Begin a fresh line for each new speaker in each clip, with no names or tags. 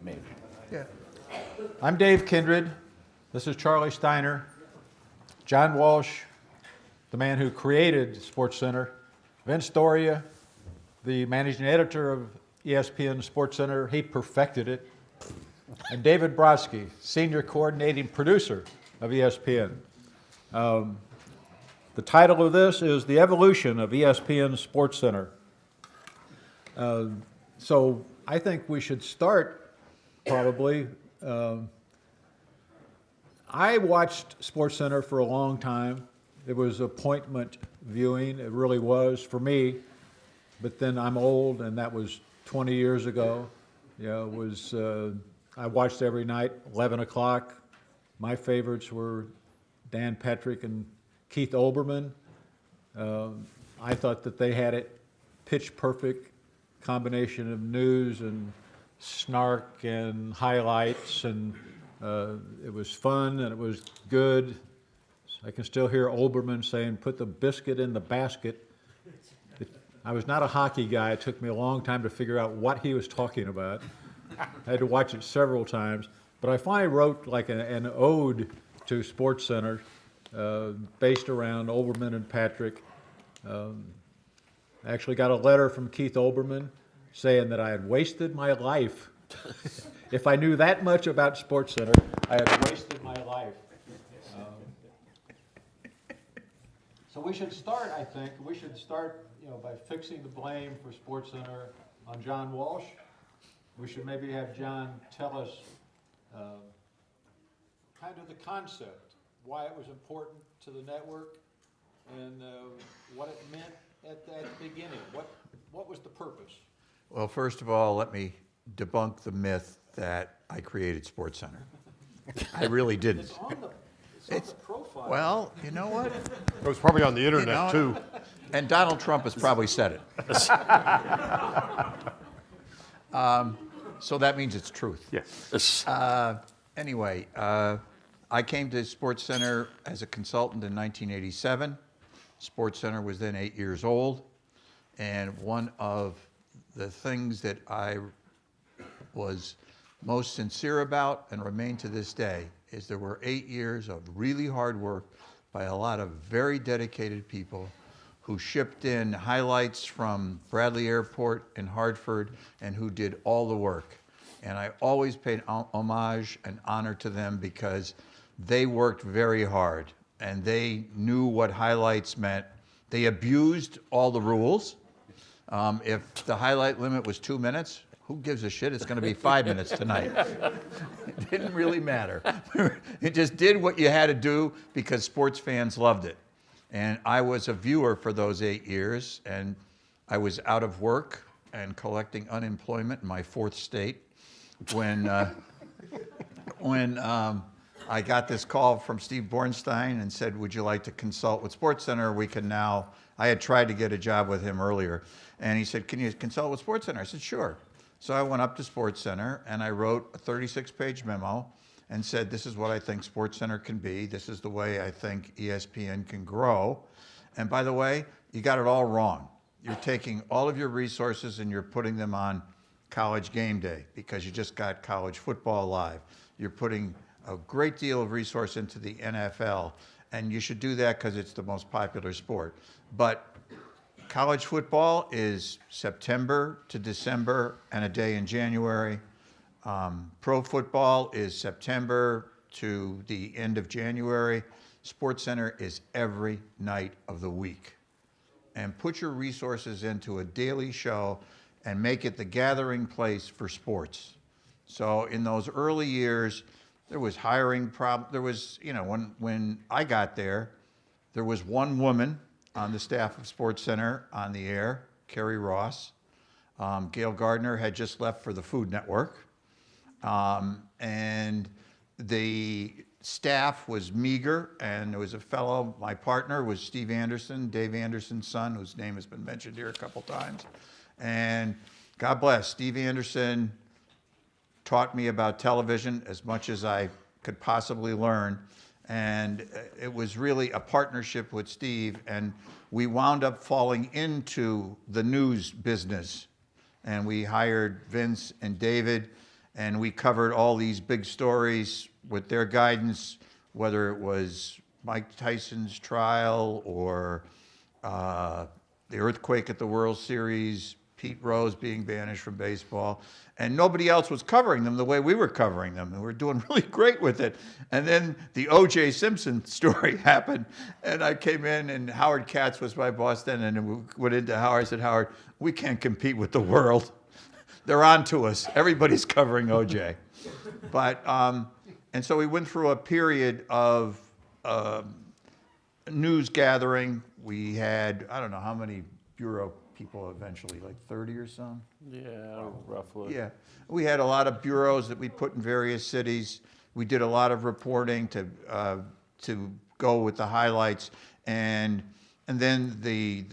maybe.
Yeah.
I'm Dave Kindred. This is Charlie Steiner. John Walsh, the man who created SportsCenter. Vince Doria, the managing editor of ESPN SportsCenter. He perfected it. And David Brodsky, senior coordinating producer of ESPN. The title of this is The Evolution of ESPN SportsCenter. So I think we should start probably. I watched SportsCenter for a long time. It was appointment viewing, it really was for me. But then I'm old, and that was 20 years ago. It was, I watched every night, 11 o'clock. My favorites were Dan Patrick and Keith Olbermann. I thought that they had it pitch perfect, combination of news and snark and highlights, and it was fun and it was good. I can still hear Olbermann saying, "Put the biscuit in the basket." I was not a hockey guy. It took me a long time to figure out what he was talking about. I had to watch it several times, but I finally wrote like an ode to SportsCenter based around Olbermann and Patrick. I actually got a letter from Keith Olbermann saying that I had wasted my life. If I knew that much about SportsCenter, I had wasted my life. So we should start, I think, by fixing the blame for SportsCenter on John Walsh. We should maybe have John tell us kind of the concept, why it was important to the network, and what it meant at the beginning. What was the purpose?
Well, first of all, let me debunk the myth that I created SportsCenter. I really didn't.
It's on the profile.
Well, you know what?
It was probably on the internet, too.
And Donald Trump has probably said it. So that means it's truth.
Yes.
Anyway, I came to SportsCenter as a consultant in 1987. SportsCenter was then 8 years old. And one of the things that I was most sincere about and remain to this day is there were 8 years of really hard work by a lot of very dedicated people who shipped in highlights from Bradley Airport in Hartford and who did all the work. And I always paid homage and honor to them because they worked very hard and they knew what highlights meant. They abused all the rules. If the highlight limit was 2 minutes, who gives a shit? It's going to be 5 minutes tonight. It didn't really matter. It just did what you had to do because sports fans loved it. And I was a viewer for those 8 years, and I was out of work and collecting unemployment in my fourth state when I got this call from Steve Bornstein and said, "Would you like to consult with SportsCenter? We can now." I had tried to get a job with him earlier, and he said, "Can you consult with SportsCenter?" I said, "Sure." So I went up to SportsCenter and I wrote a 36-page memo and said, "This is what I think SportsCenter can be. This is the way I think ESPN can grow. And by the way, you got it all wrong. You're taking all of your resources and you're putting them on College Game Day because you just got college football live. You're putting a great deal of resource into the NFL, and you should do that because it's the most popular sport. But college football is September to December and a day in January. Pro football is September to the end of January. SportsCenter is every night of the week. And put your resources into a daily show and make it the gathering place for sports." So in those early years, there was hiring problems. There was, when I got there was one woman on the staff of SportsCenter on the air, Kerry Ross. Gail Gardner had just left for the Food Network. And the staff was meager, and there was a fellow, my partner was Steve Anderson, Dave Anderson's son, whose name has been mentioned here a couple times. And God bless, Steve Anderson taught me about television as much as I could possibly learn. And it was really a partnership with Steve, and we wound up falling into the news business. And we hired Vince and David, And we covered all these big stories with their guidance, whether it was Mike Tyson's trial or the earthquake at the World Series, Pete Rose being banished from baseball, and nobody else was covering them the way we were covering them, and we were doing really great with it. And then the O.J. Simpson story happened, and I came in, and Howard Katz was my boss then, and we went into Howard. I said, Howard, we can't compete with the world. They're on to us. Everybody's covering O.J. But, and so we went through a period of news gathering. We had, I don't know how many bureau people eventually, like 30 or so?
Yeah, roughly.
Yeah. We had a lot of bureaus that we put in various cities. We did a lot of reporting to go with the highlights. And then the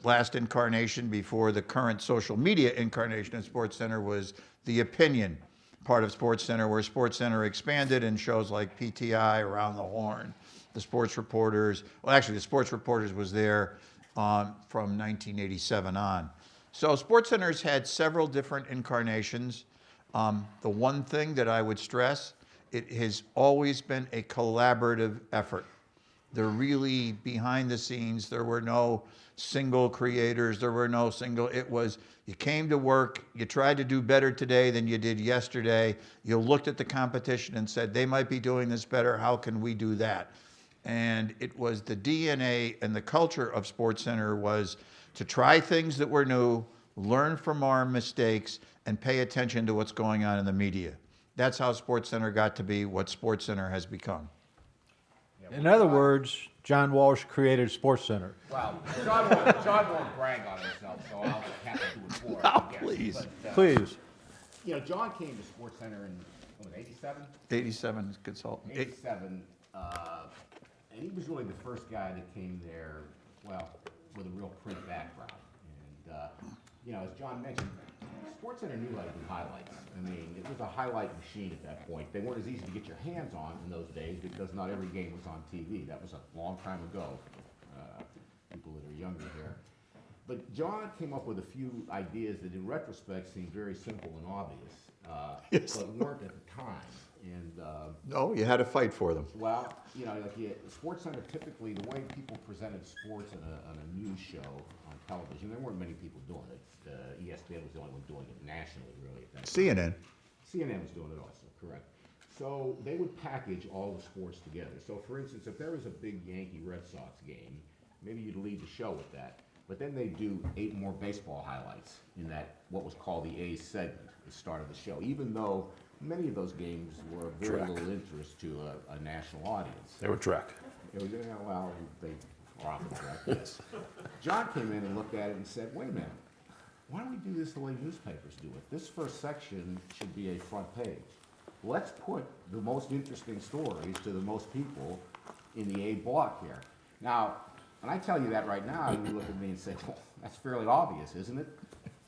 last incarnation before the current social media incarnation of SportsCenter was the opinion part of SportsCenter, where SportsCenter expanded and shows like PTI, Around the Horn, the Sports Reporters. Well, actually, the Sports Reporters was there from 1987 on. So SportsCenter's had several different incarnations. The one thing that I would stress, it has always been a collaborative effort. They're really behind the scenes. There were no single creators. There were no single, it was, you came to work, you tried to do better today than you did yesterday. You looked at the competition and said, they might be doing this better. How can we do that? And it was the DNA and the culture of SportsCenter was to try things that were new, learn from our mistakes, and pay attention to what's going on in the media. That's how SportsCenter got to be what SportsCenter has become.
In other words, John Walsh created SportsCenter.
Well, John won't brag on himself, so I'll have to do it for him.
Oh,
I guess.
please.
But,
Please.
You know, John came to SportsCenter in, what, 87?
87 consultant.
87, and he was really the first guy that came there, well, with a real print background. And, you know, as John mentioned, SportsCenter knew how to do highlights. I mean, it was a highlight machine at that point. They weren't as easy to get your hands on in those days because not every game was on TV. That was a long time ago, people that are younger here. But John came up with a few ideas that in retrospect seemed very simple and obvious,
Yes.
but weren't at the time. And
No, you had to fight for them.
well, you know, like SportsCenter typically, the way people presented sports on a news show on television, there weren't many people doing it. ESPN was the only one doing it nationally, really. At that
CNN.
CNN was doing it also, correct. So they would package all the sports together. So for instance, if there was a big Yankee-Red Sox game, maybe you'd lead the show with that. But then they'd do 8 more baseball highlights in that, what was called the A's segment, the start of the show, even though many of those games were of very
Track.
little interest to a national audience.
They were track.
It was, well, they are often correct, yes. John came in and looked at it and said, wait a minute, why don't we do this the way newspapers do it? This first section should be a front page. Let's put the most interesting stories to the most people in the A block here. Now, when I tell you that right now, you look at me and say, well, that's fairly obvious, isn't it?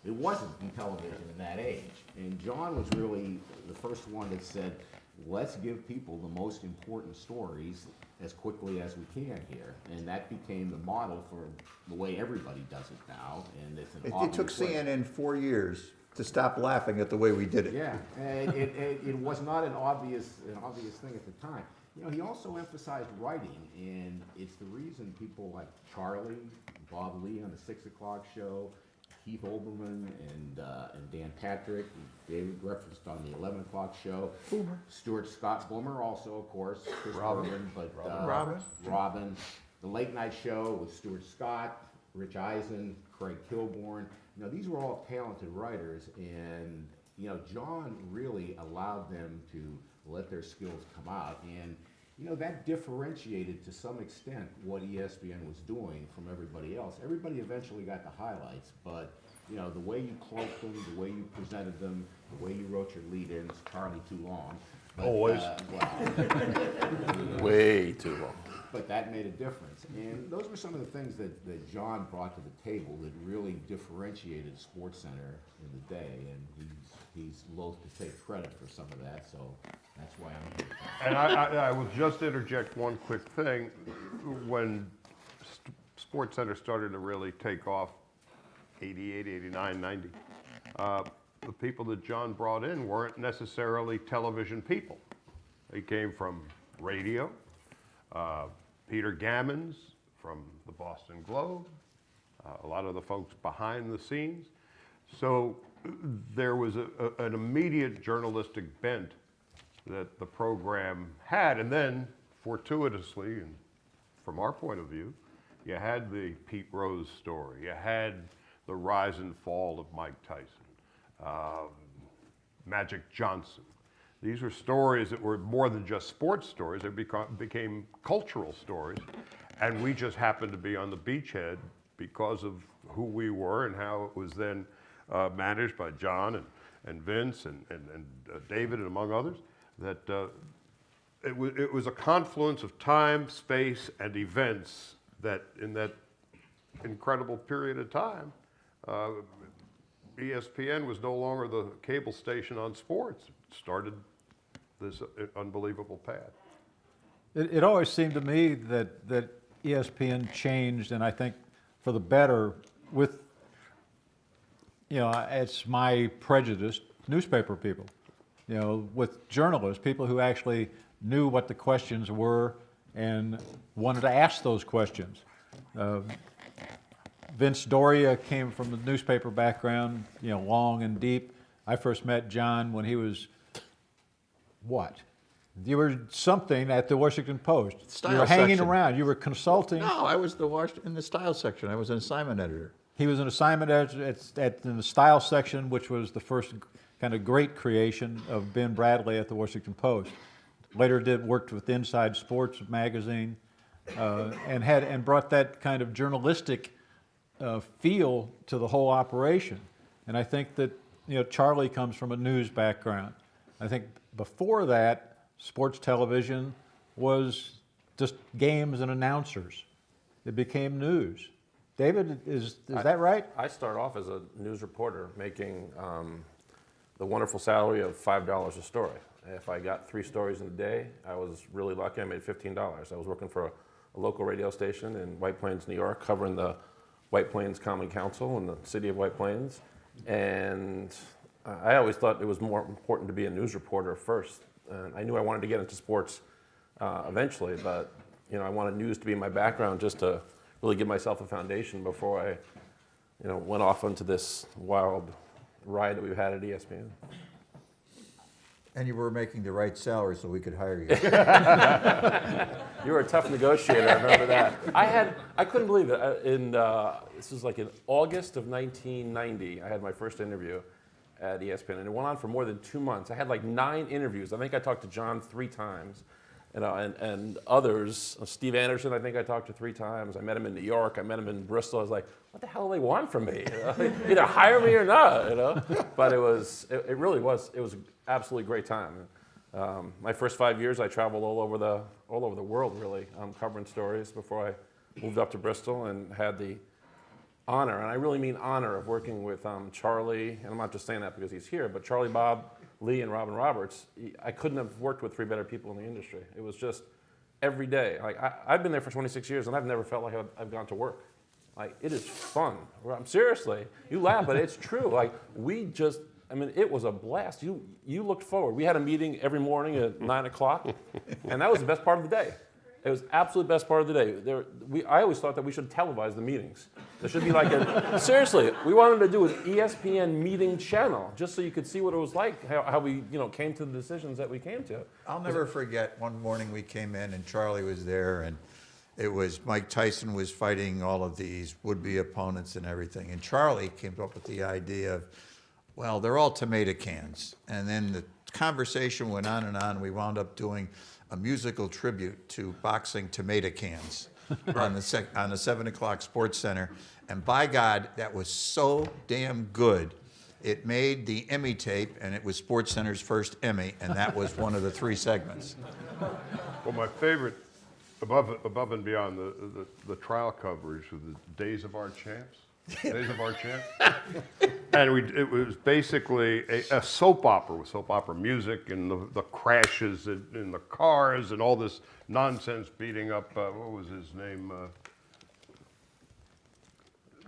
It wasn't in television in that age. And John was really the first one that said, let's give people the most important stories as quickly as we can here. And that became the model for the way everybody does it now. And it's an
It took
obvious way.
CNN 4 years to stop laughing at the way we did it.
Yeah, and it was not an obvious thing at the time. You know, he also emphasized writing, and it's the reason people like Charlie, Bob Lee on the 6 o'clock show, Keith Olbermann and Dan Patrick, David referenced on the 11 o'clock show. Boomer. Stuart Scott, Boomer also, of course, Chris Robin, but Robin. The Late Night Show with Stuart Scott, Rich Eisen, Craig Kilborn. You know, these were all talented writers, and you know, John really allowed them to let their skills come out, and you know, that differentiated to some extent what ESPN was doing from everybody else. Everybody eventually got the highlights, but you know, the way you cloaked them, the way you presented them, the way you wrote your lead-ins, Charlie too long. But,
Always.
Well,
Way too long.
but that made a difference. And those were some of the things that John brought to the table that really differentiated SportsCenter in the day. And he's loath to take credit for some of that, so that's why I'm here.
And I will just interject one quick thing. When SportsCenter started to really take off, 88, 89, 90, the people that John brought in weren't necessarily television people. They came from radio, Peter Gammons from the Boston Globe, a lot of the folks behind the scenes. So there was an immediate journalistic bent that the program had. And then, fortuitously, and from our point of view, you had the Pete Rose story. You had the rise and fall of Mike Tyson, Magic Johnson. These were stories that were more than just sports stories. They became cultural stories. And we just happened to be on the beachhead because of who we were and how it was then managed by John and Vince and David and among others. That it was a confluence of time, space, and events that in that incredible period of time, ESPN was no longer the cable station on sports. It started this unbelievable path.
It always seemed to me that ESPN changed, and I think for the better, with, it's my prejudice, newspaper people, with journalists, people who actually knew what the questions were and wanted to ask those questions. Vince Doria came from the newspaper background, long and deep. I first met John when he was, what? You were something at the Washington Post.
Style
you were hanging
section.
around. You were consulting.
No, I was in the style section. I was an assignment editor.
He was an assignment editor in the style section, which was the first kind of great creation of Ben Bradley at the Washington Post. Later worked with Inside Sports magazine, and brought that kind of journalistic feel to the whole operation. And I think that Charlie comes from a news background. I think before that, sports television was just games and announcers. It became news. David, is that right?
I started off as a news reporter making the wonderful salary of $5 a story. If I got 3 stories in a day, I was really lucky. I made $15. I was working for a local radio station in White Plains, New York, covering the White Plains Common Council in the city of White Plains. And I always thought it was more important to be a news reporter first. And I knew I wanted to get into sports eventually, but I wanted news to be my background just to really give myself a foundation before I went off into this wild ride that we've had at ESPN.
And you were making the right salary so we could hire you.
You were a tough negotiator, I remember that. I couldn't believe it. This was like in August of 1990, I had my first interview at ESPN, and it went on for more than 2 months. I had like 9 interviews. I think I talked to John 3 times, and others. Steve Anderson, I think I talked to 3 times. I met him in New York. I met him in Bristol. I was like, what the hell do they want from me? Either hire me or not, But it really was. It was an absolutely great time. My first 5 years, I traveled all over the world, really, covering stories before I moved up to Bristol and had the honor, and I really mean honor, of working with Charlie, and I'm not just saying that because he's here, but Charlie, Bob, Lee, and Robin Roberts. I couldn't have worked with 3 better people in the industry. It was just every day. Like I've been there for 26 years, and I've never felt like I've gone to work. Like, it is fun. Seriously, you laugh, but it's true. Like, it was a blast. You looked forward. We had a meeting every morning at 9 o'clock, and that was the best part of the day. It was absolute best part of the day. I always thought that we should televise the meetings. There should be like seriously, we wanted to do an ESPN meeting channel just so you could see what it was like, how we came to the decisions that we came to.
I'll never forget one morning we came in and Charlie was there, and it was Mike Tyson was fighting all of these would-be opponents and everything. And Charlie came up with the idea of, well, they're all tomato cans. And then the conversation went on and on. We wound up doing a musical tribute to boxing tomato cans on the 7 o'clock Sports Center. And by God, that was so damn good. It made the Emmy tape, and it was Sports Center's first Emmy, and that was one of the 3 segments.
Well, my favorite, above and beyond the trial coverage, was the Days of Our Champs. Days of Our Champs. And it was basically a soap opera with soap opera music and the crashes in the cars and all this nonsense beating up, what was his name?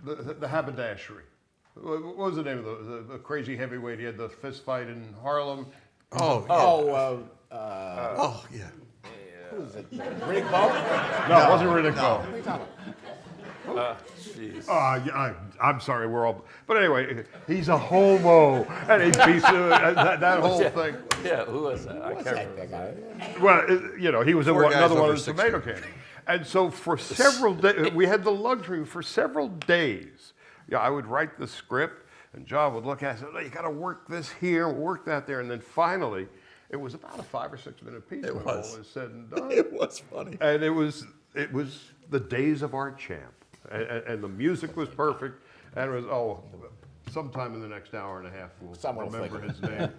The haberdashery. What was the name of the crazy heavyweight? He had the fist fight in Harlem.
Oh, yeah.
Who is it? Riddick Bowe?
No, it wasn't Riddick Bowe.
What are you talking about?
Jeez.
Yeah, I'm sorry, we're all. But anyway, he's a homo, and he beats that whole thing.
Yeah, who was that? I
What's
can't
that
remember.
guy?
Well, he was in
Four guys
another one
over
of the
60.
tomato cans. And so for several days, we had the luxury for several days. Yeah, I would write the script, and John would look at it and say, "Oh, you got to work this here, work that there," and then finally, it was about a 5 or 6 minute piece.
It
when
was.
all was said and done.
It was funny.
And it was the days of our champ, and the music was perfect, and it was sometime in the next hour and a half we'll
Someone will
remember
think
his name.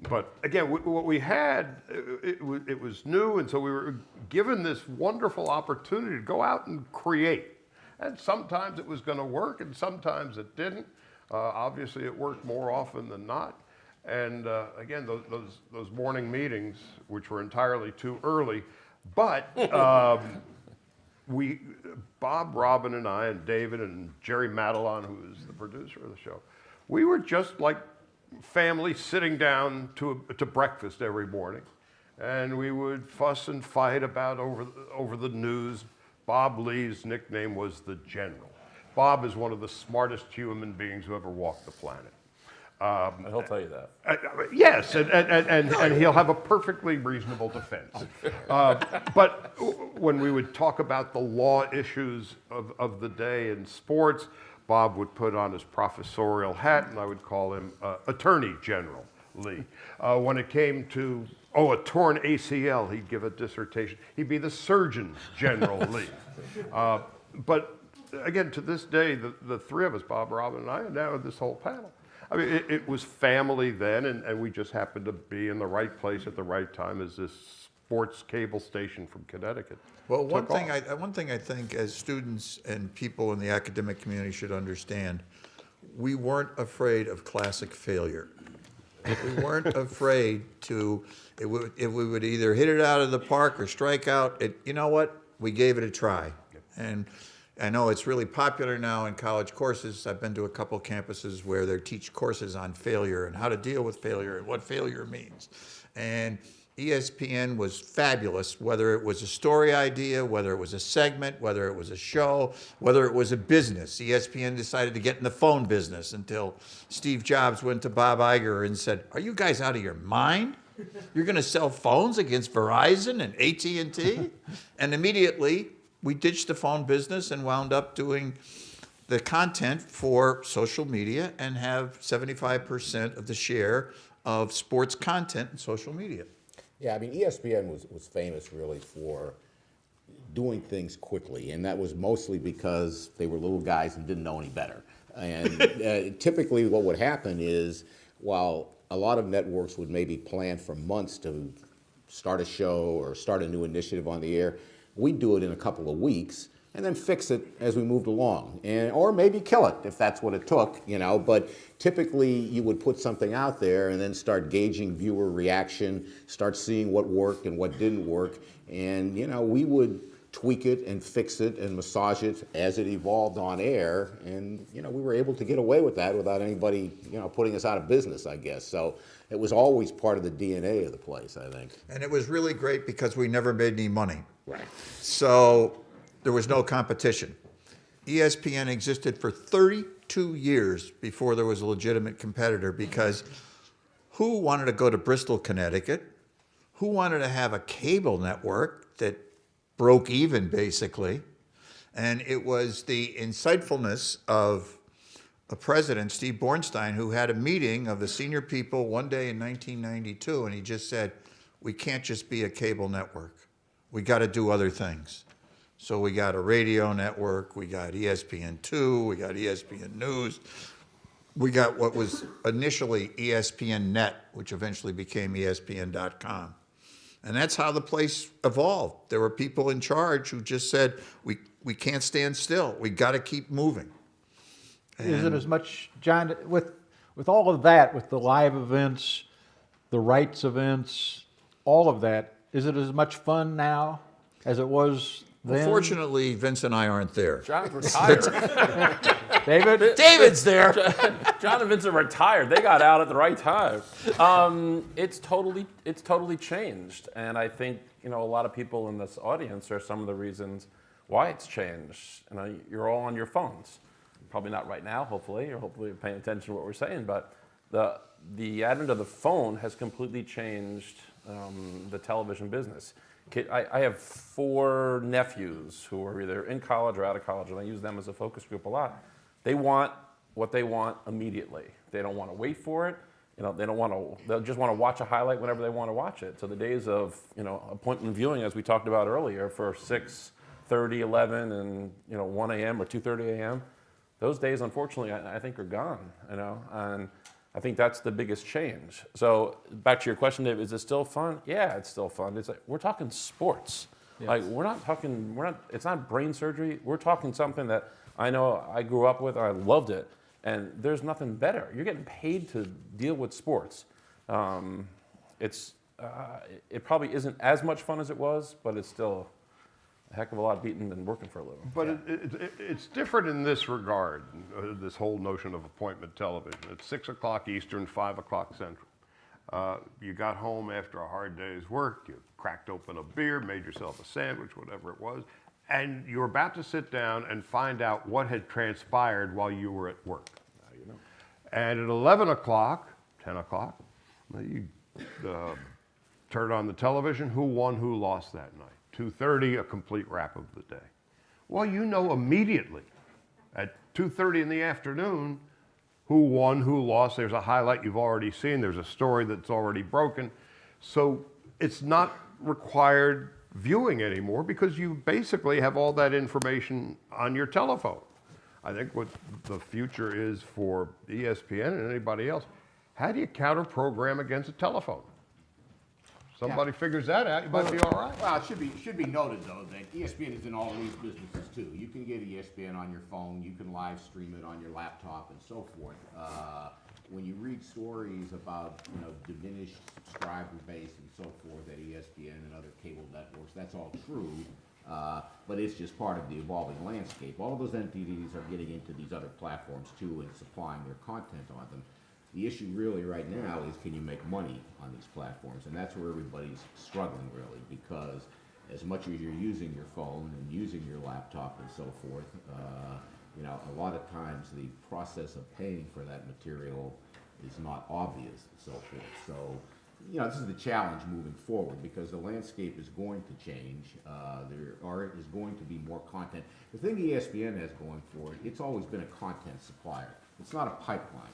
But again, what we had, it was new, and so we were given this wonderful opportunity to go out and create. And sometimes it was going to work, and sometimes it didn't. Obviously, it worked more often than not. And again, those morning meetings, which were entirely too early, but Bob, Robin, and I, and David, and Jerry Madelon, who is the producer of the show, we were just like family sitting down to breakfast every morning, and we would fuss and fight about over the news. Bob Lee's nickname was the General. Bob is one of the smartest human beings who ever walked the planet.
And he'll tell you that.
Yes, and he'll have a perfectly reasonable defense. But when we would talk about the law issues of the day in sports, Bob would put on his professorial hat, and I would call him Attorney General Lee. When it came to, a torn ACL, he'd give a dissertation. He'd be the Surgeon General Lee. But again, to this day, the three of us, Bob, Robin, and I, and now this whole panel, I mean, it was family then, and we just happened to be in the right place at the right time as this sports cable station from Connecticut.
Well, one
took
thing
off.
I think as students and people in the academic community should understand, we weren't afraid of classic failure. We weren't afraid if we would either hit it out of the park or strike out. You know what? We gave it a try. And I know it's really popular now in college courses. I've been to a couple campuses where they teach courses on failure and how to deal with failure and what failure means. And ESPN was fabulous, whether it was a story idea, whether it was a segment, whether it was a show, whether it was a business. ESPN decided to get in the phone business until Steve Jobs went to Bob Iger and said, "Are you guys out of your mind? You're going to sell phones against Verizon and AT&T?" And immediately we ditched the phone business and wound up doing the content for social media and have 75% of the share of sports content in social media.
Yeah, I mean, ESPN was famous really for doing things quickly, and that was mostly because they were little guys and didn't know any better. And typically what would happen is, while a lot of networks would maybe plan for months to start a show or start a new initiative on the air, we'd do it in a couple of weeks and then fix it as we moved along, or maybe kill it if that's what it took, but typically you would put something out there and then start gauging viewer reaction, start seeing what worked and what didn't work, and we would tweak it and fix it and massage it as it evolved on air, and we were able to get away with that without anybody putting us out of business, I guess. So it was always part of the DNA of the place, I think.
And it was really great because we never made any money.
Right.
So there was no competition. ESPN existed for 32 years before there was a legitimate competitor, because who wanted to go to Bristol, Connecticut? Who wanted to have a cable network that broke even, basically? And it was the insightfulness of a president, Steve Bornstein, who had a meeting of the senior people one day in 1992, and he just said, "We can't just be a cable network. We got to do other things." So we got a radio network, we got ESPN2, we got ESPN News, we got what was initially ESPN Net, which eventually became ESPN.com. And that's how the place evolved. There were people in charge who just said, we can't stand still, we got to keep moving.
Is it as much, John, with all of that, with the live events, the rights events, all of that, is it as much fun now as it was then?
Fortunately, Vince and I aren't there.
John's retired.
David?
David's there.
John and Vince are retired. They got out at the right time. It's totally changed, and I think a lot of people in this audience are some of the reasons why it's changed. You're all on your phones. Probably not right now, hopefully, or hopefully you're paying attention to what we're saying. But the advent of the phone has completely changed the television business. I have 4 nephews who are either in college or out of college, and I use them as a focus group a lot. They want what they want immediately. They don't want to wait for it. They'll just want to watch a highlight whenever they want to watch it. So the days of appointment viewing, as we talked about earlier, for 6:30, 11, and 1 a.m. or 2:30 a.m., those days, unfortunately, I think are gone. And I think that's the biggest change. So back to your question, Dave, is it still fun? Yeah, it's still fun. It's like, we're talking sports.
Yes.
Like it's not brain surgery. We're talking something that I know I grew up with. I loved it. And there's nothing better. You're getting paid to deal with sports. It probably isn't as much fun as it was, but it's still a heck of a lot beaten than working for a living.
But it's different in this regard, this whole notion of appointment television. It's 6 o'clock Eastern, 5 o'clock Central. You got home after a hard day's work, you cracked open a beer, made yourself a sandwich, whatever it was, and you were about to sit down and find out what had transpired while you were at work. Now you know. And at 11 o'clock, 10 o'clock, you turn on the television, who won, who lost that night. 2:30, a complete wrap of the day. Well, you know immediately at 2:30 in the afternoon who won, who lost. There's a highlight you've already seen. There's a story that's already broken. So it's not required viewing anymore because you basically have all that information on your telephone. I think what the future is for ESPN and anybody else, how do you counter program against a telephone? Somebody figures that out, you might be all right.
Well, it should be noted though that ESPN is in all these businesses too. You can get ESPN on your phone, you can live stream it on your laptop and so forth. When you read stories about diminished subscriber base and so forth at ESPN and other cable networks, that's all true. But it's just part of the evolving landscape. All of those entities are getting into these other platforms too and supplying their content on them. The issue really right now is, can you make money on these platforms? And that's where everybody's struggling really, because as much as you're using your phone and using your laptop and so forth, a lot of times the process of paying for that material is not obvious and so forth. So, this is the challenge moving forward because the landscape is going to change. There is going to be more content. The thing ESPN has going for it, it's always been a content supplier. It's not a pipeline.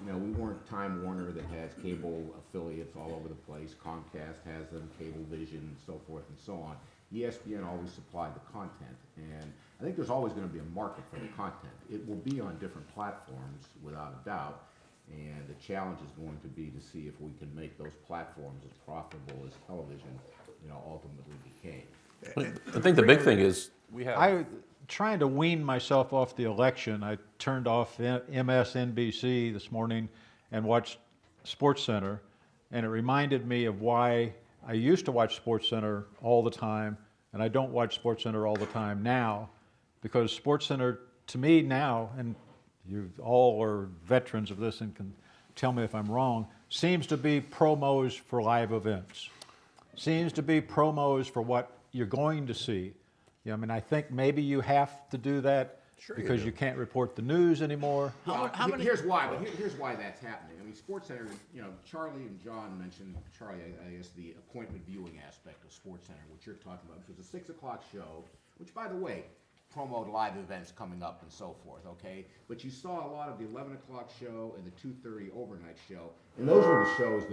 We weren't Time Warner that has cable affiliates all over the place. Comcast has them, Cablevision, and so forth and so on. ESPN always supplied the content, and I think there's always going to be a market for the content. It will be on different platforms, without a doubt, and the challenge is going to be to see if we can make those platforms as profitable as television, ultimately became.
I think the big thing is we have.
Trying to wean myself off the election, I turned off MSNBC this morning and watched SportsCenter, and it reminded me of why I used to watch SportsCenter all the time, and I don't watch SportsCenter all the time now, because SportsCenter, to me now, and you all are veterans of this and can tell me if I'm wrong, seems to be promos for live events. Seems to be promos for what you're going to see. I think maybe you have to do that because you can't report the news anymore.
Here's why, but here's why that's happening. SportsCenter, Charlie and John mentioned, Charlie, I guess, the appointment viewing aspect of SportsCenter, which you're talking about, which was a 6 o'clock show, which, by the way, promoted live events coming up and so forth, okay? But you saw a lot of the 11 o'clock show and the 2:30 overnight show, and those were the shows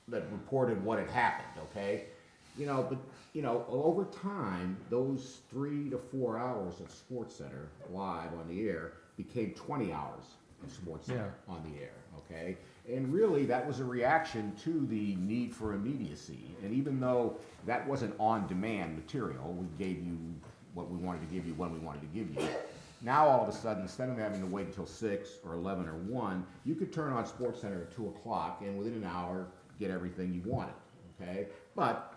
that reported what had happened, okay? Over time, those 3 to 4 hours of SportsCenter live on the air became 20 hours of SportsCenter on the air, okay? And really, that was a reaction to the need for immediacy. And even though that wasn't on-demand material, we gave you what we wanted to give you when we wanted to give you. Now, all of a sudden, instead of having to wait until 6 or 11 or 1, you could turn on SportsCenter at 2 o'clock and within an hour get everything you wanted, okay? But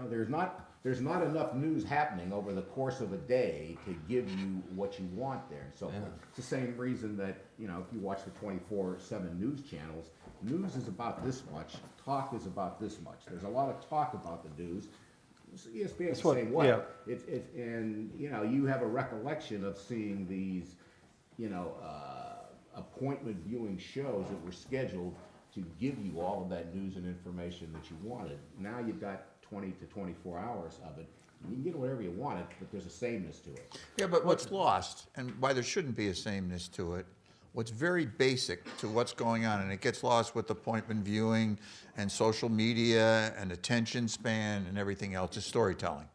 there's not there's not enough news happening over the course of a day to give you what you want there and so forth. It's the same reason that, you know, if you watch the 24/7 news channels, news is about this much, talk is about this much. There's a lot of talk about the news. ESPN's the same way.
yeah.
And, you know, you have a recollection of seeing these, you know, appointment viewing shows that were scheduled to give you all of that news and information that you wanted. Now you've got 20 to 24 hours of it. You can get whatever you wanted, but there's a sameness to it.
Yeah, but what's lost, and why there shouldn't be a sameness to it, what's very basic to what's going on, and it gets lost with appointment viewing and social media and attention span and everything else, is storytelling.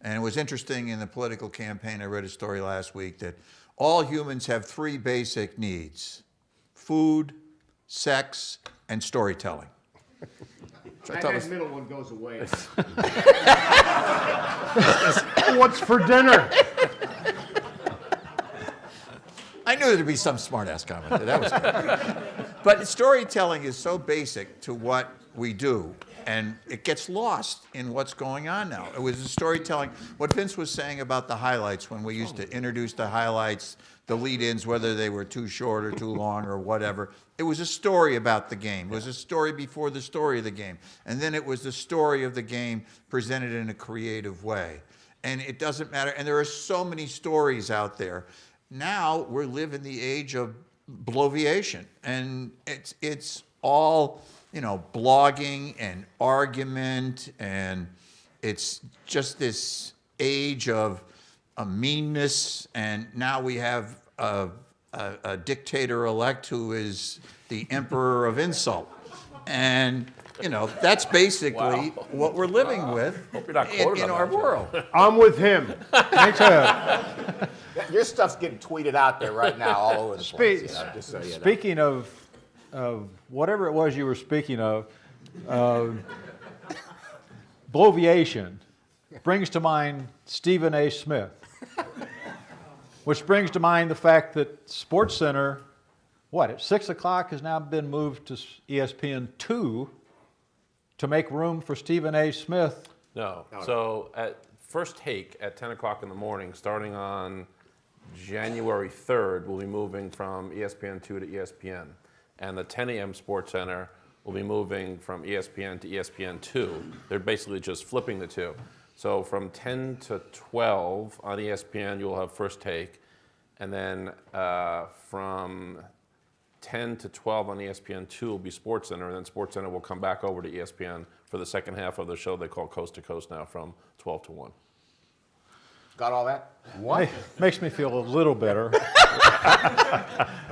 And it was interesting in the political campaign, I read a story last week that all humans have 3 basic needs: food, sex, and storytelling. Which I thought was,
That middle one goes away.
What's for dinner?
I knew there'd be some smart-ass comment there. That was good. But storytelling is so basic to what we do, and it gets lost in what's going on now. It was the storytelling, what Vince was saying about the highlights, when we used to introduce the highlights, the lead-ins, whether they were too short or too long or whatever. It was a story about the game. It was a story before the story of the game. And then it was the story of the game presented in a creative way. And it doesn't matter. And there are so many stories out there. Now we live in the age of bloviation, and it's all, you know, blogging and argument, and it's just this age of meanness. And now we have a dictator-elect who is the emperor of insult, and you know that's basically what we're living with
Hope you're not quoted
in
on
our
that, Joe.
world.
I'm with him.
Your stuff's getting tweeted out there right now all over the place. You know, just so you know.
Speaking of whatever it was you were speaking of, bloviation brings to mind Stephen A. Smith, which brings to mind the fact that SportsCenter, at 6 o'clock has now been moved to ESPN2 to make room for Stephen A. Smith.
No. So at First Take at 10 o'clock in the morning, starting on January 3rd, we'll be moving from ESPN2 to ESPN. And the 10 a.m. Sports Center will be moving from ESPN to ESPN2. They're basically just flipping the two. So from 10 to 12 on ESPN, you'll have First Take. And then from 10 to 12 on ESPN2 will be Sports Center, and then Sports Center will come back over to ESPN for the second half of the show they call Coast to Coast now from 12 to 1.
Got all that?
Makes me feel a little better.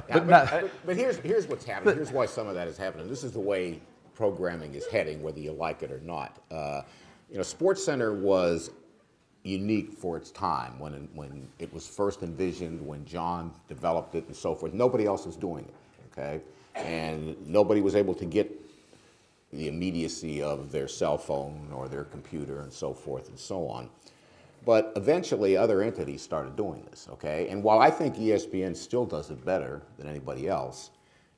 But here's what's happening. Here's why some of that is happening. This is the way programming is heading, whether you like it or not. You know, SportsCenter was unique for its time when it was first envisioned, when John developed it and so forth. Nobody else was doing it, okay? And nobody was able to get the immediacy of their cell phone or their computer and so forth and so on. But eventually other entities started doing this, okay? And while I think ESPN still does it better than anybody else,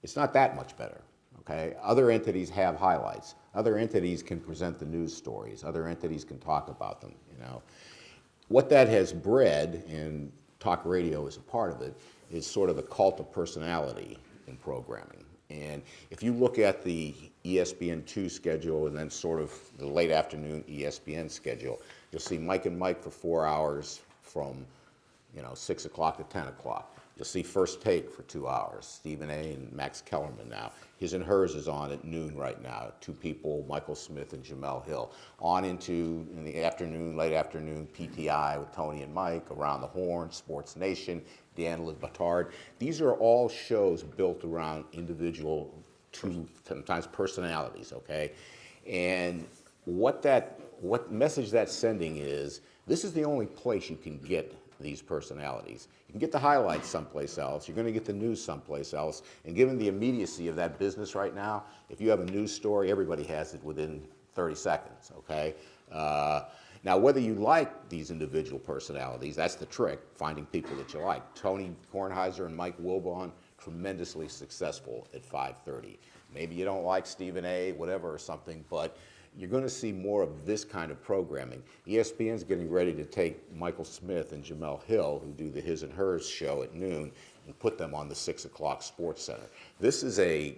it's not that much better, okay? Other entities have highlights. Other entities can present the news stories. Other entities can talk about them, you know? What that has bred, and talk radio is a part of it, is sort of the cult of personality in programming. And if you look at the ESPN2 schedule and then sort of the late afternoon ESPN schedule, you'll see Mike and Mike for 4 hours from, 6 o'clock to 10 o'clock. You'll see First Take for 2 hours. Stephen A. and Max Kellerman now. His and Hers is on at noon right now. Two people, Michael Smith and Jamel Hill. On into, in the afternoon, late afternoon, PTI with Tony and Mike, Around the Horn, Sports Nation, Dan Le Batard. These are all shows built around individual, sometimes personalities, okay? And what message that's sending is, this is the only place you can get these personalities. You can get the highlights someplace else. You're going to get the news someplace else. And given the immediacy of that business right now, if you have a news story, everybody has it within 30 seconds, okay? Now, whether you like these individual personalities, that's the trick, finding people that you like. Tony Kornheiser and Mike Wilbon, tremendously successful at 5:30. Maybe you don't like Stephen A., whatever or something, but you're going to see more of this kind of programming. ESPN's getting ready to take Michael Smith and Jamel Hill, who do the His and Hers show at noon, and put them on the 6 o'clock Sports Center. This is a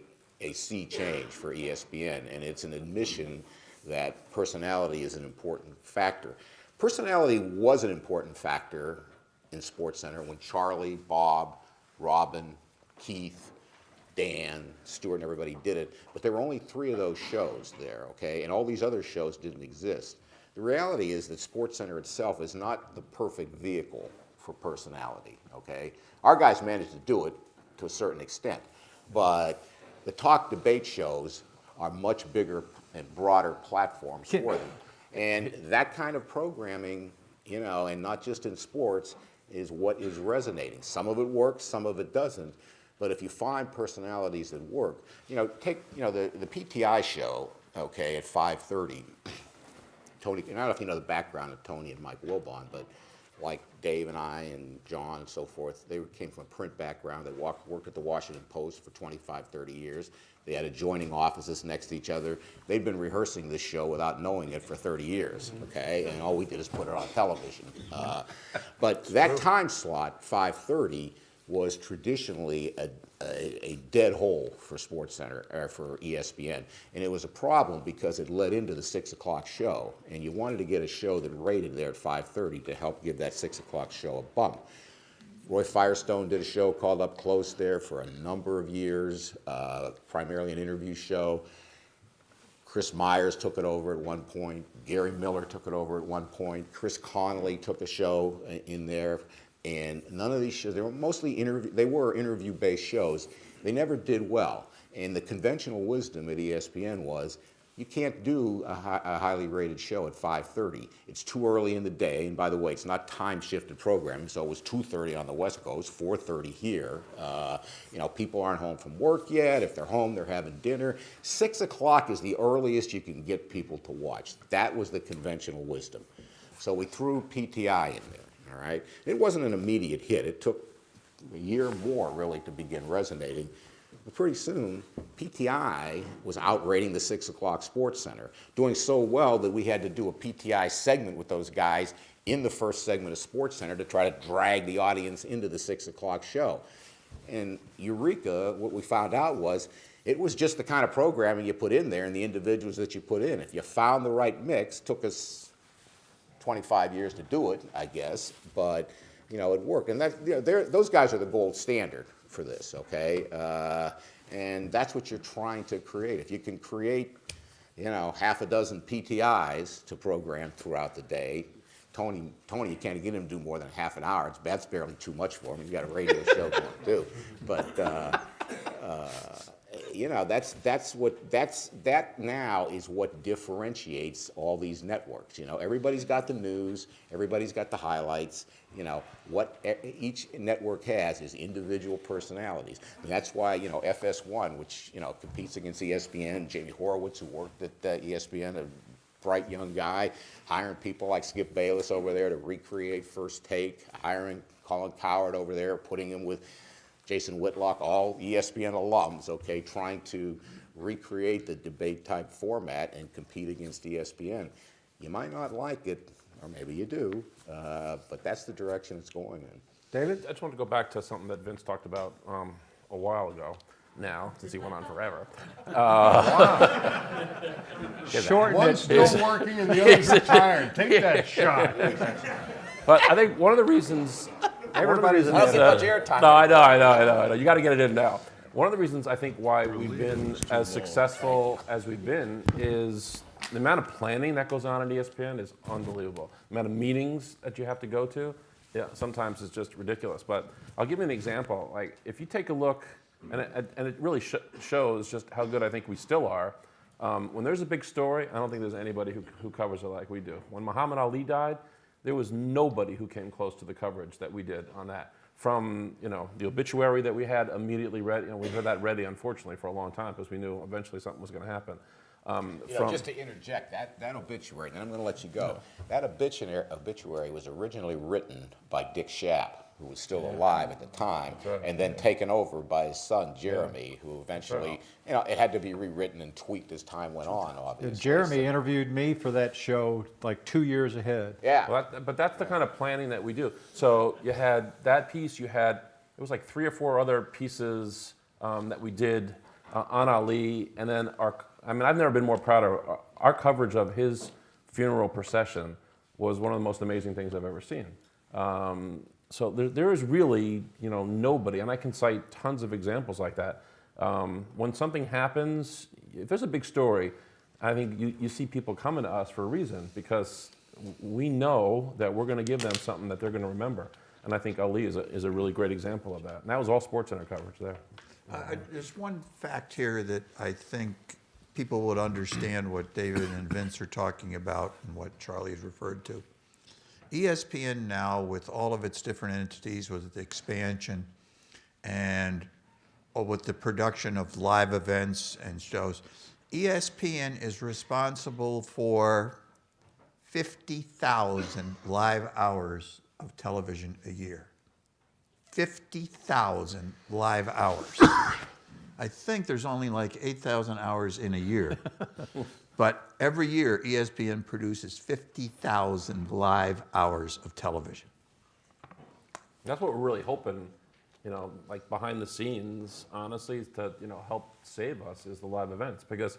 sea change for ESPN, and it's an admission that personality is an important factor. Personality was an important factor in Sports Center when Charlie, Bob, Robin, Keith, Dan, Stewart, and everybody did it, but there were only 3 of those shows there, okay? And all these other shows didn't exist. The reality is that SportsCenter itself is not the perfect vehicle for personality, okay? Our guys managed to do it to a certain extent, but the talk debate shows are much bigger and broader platforms for them. And that kind of programming, you know, and not just in sports, is what is resonating. Some of it works, some of it doesn't. But if you find personalities that work, you know, take, you know, the PTI show, okay, at 5:30. Tony, I don't know if you know the background of Tony and Mike Wilbon, but like Dave and I and John and so forth, they came from a print background. They worked at the Washington Post for 25, 30 years. They had adjoining offices next to each other. They'd been rehearsing this show without knowing it for 30 years, okay? And all we did is put it on television. But that time slot, 5:30, was traditionally a dead hole for SportsCenter, or for ESPN. And it was a problem because it led into the 6 o'clock show. And you wanted to get a show that rated there at 5:30 to help give that 6 o'clock show a bump. Roy Firestone did a show called Up Close there for a number of years, primarily an interview show. Chris Myers took it over at one point. Gary Miller took it over at one point. Chris Connolly took a show in there. And none of these shows, they were mostly interview-based shows. They never did well. And the conventional wisdom at ESPN was, you can't do a highly rated show at 5:30. It's too early in the day. And by the way, it's not time-shifted programming, so it was 2:30 on the West Coast, 4:30 here. You know, people aren't home from work yet. If they're home, they're having dinner. 6 o'clock is the earliest you can get people to watch. That was the conventional wisdom. So we threw PTI in there. All right. It wasn't an immediate hit. It took a year more, really, to begin resonating. But pretty soon, PTI was outrating the 6 o'clock Sports Center, doing so well that we had to do a PTI segment with those guys in the first segment of Sports Center to try to drag the audience into the 6 o'clock show. And Eureka, what we found out was, it was just the kind of programming you put in there and the individuals that you put in. If you found the right mix, took us 25 years to do it, I guess, but you know, it worked. And that, you know, those guys are the gold standard for this, okay? And that's what you're trying to create. If you can create, you know, half a dozen PTIs to program throughout the day, Tony, you can't get him to do more than half an hour. That's barely too much for him. He's got a radio show going too. But you know, that now is what differentiates all these networks. You know, everybody's got the news, everybody's got the highlights. You know, what each network has is individual personalities. And that's why, you know, FS1, which, you know, competes against ESPN, Jamie Horowitz, who worked at ESPN, a bright young guy, hiring people like Skip Bayless over there to recreate First Take, hiring Colin Cowherd over there, putting him with Jason Whitlock, all ESPN alums, okay, trying to recreate the debate type format and compete against ESPN. You might not like it, or maybe you do, but that's the direction it's going in.
David? I just want to go back to something that Vince talked about a while ago now, since he went on forever.
One's still working and the other's retired. Take that shot.
But I think one of the reasons...
Everybody's in
one of the
the
reasons, No, I know. You got to get it in now. One of the reasons I think why we've been as successful as we've been is the amount of planning that goes on at ESPN is unbelievable. The amount of meetings that you have to go to, yeah, sometimes it's just ridiculous. But I'll give you an example. Like, if you take a look, and it really shows just how good I think we still are. When there's a big story, I don't think there's anybody who covers it like we do. When Muhammad Ali died, there was nobody who came close to the coverage that we did on that. From, you know, the obituary that we had immediately ready, you know, we had that ready, unfortunately, for a long time because we knew eventually something was going to happen.
Just to interject, that obituary, and I'm going to let you go. That obituary was originally written by Dick Schaap,
who was still alive at the time, and then taken over by his son, Jeremy, who eventually, you know, it had to be rewritten and tweaked as time went on, obviously.
Jeremy interviewed me for that show like 2 years ahead.
Yeah.
Well, but that's the kind of planning that we do. So you had that piece, it was like 3 or 4 other pieces that we did on Ali, and then I've never been more proud of our coverage of his funeral procession was one of the most amazing things I've ever seen. So there is really, you know, nobody, and I can cite tons of examples like that. When something happens, if there's a big story, I think you see people coming to us for a reason, because we know that we're going to give them something that they're going to remember. And I think Ali is a really great example of that. And that was all SportsCenter coverage there.
There's one fact here that I think people would understand what David and Vince are talking about and what Charlie's referred to. ESPN now, with all of its different entities, with the expansion and with the production of live events and shows, ESPN is responsible for 50,000 live hours of television a year. 50,000 live hours. I think there's only like 8,000 hours in a year. But every year, ESPN produces 50,000 live hours of television.
That's what we're really hoping, you know, like behind the scenes, honestly, to, you know, help save us is the live events. Because,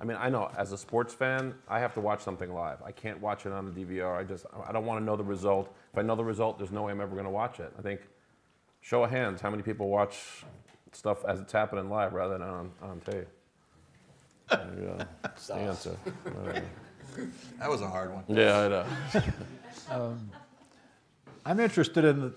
I mean, I know as a sports fan, I have to watch something live. I can't watch it on the DVR. I don't want to know the result. If I know the result, there's no way I'm ever going to watch it. I think, show of hands, how many people watch stuff as it's happening live rather than on tape? That's the answer.
That was a hard one.
Yeah, I know.
I'm interested in the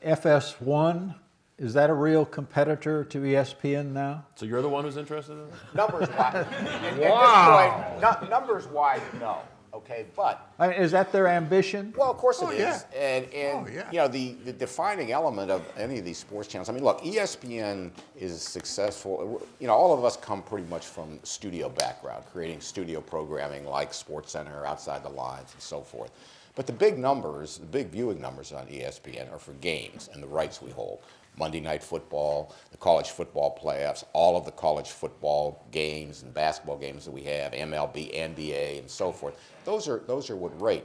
FS1. Is that a real competitor to ESPN now?
So you're the one who's interested in it?
Numbers-wise, at this point, numbers-wise, no. Okay, but
I mean, is that their ambition?
well, of course it is.
yeah.
And
Oh, yeah.
you know, the defining element of any of these sports channels, I mean, look, ESPN is successful. You know, all of us come pretty much from studio background, creating studio programming like SportsCenter, Outside the Lines, and so forth. But the big numbers, the big viewing numbers on ESPN are for games and the rights we hold. Monday Night Football, the college football playoffs, all of the college football games and basketball games that we have, MLB, NBA, and so forth. Those are what rate.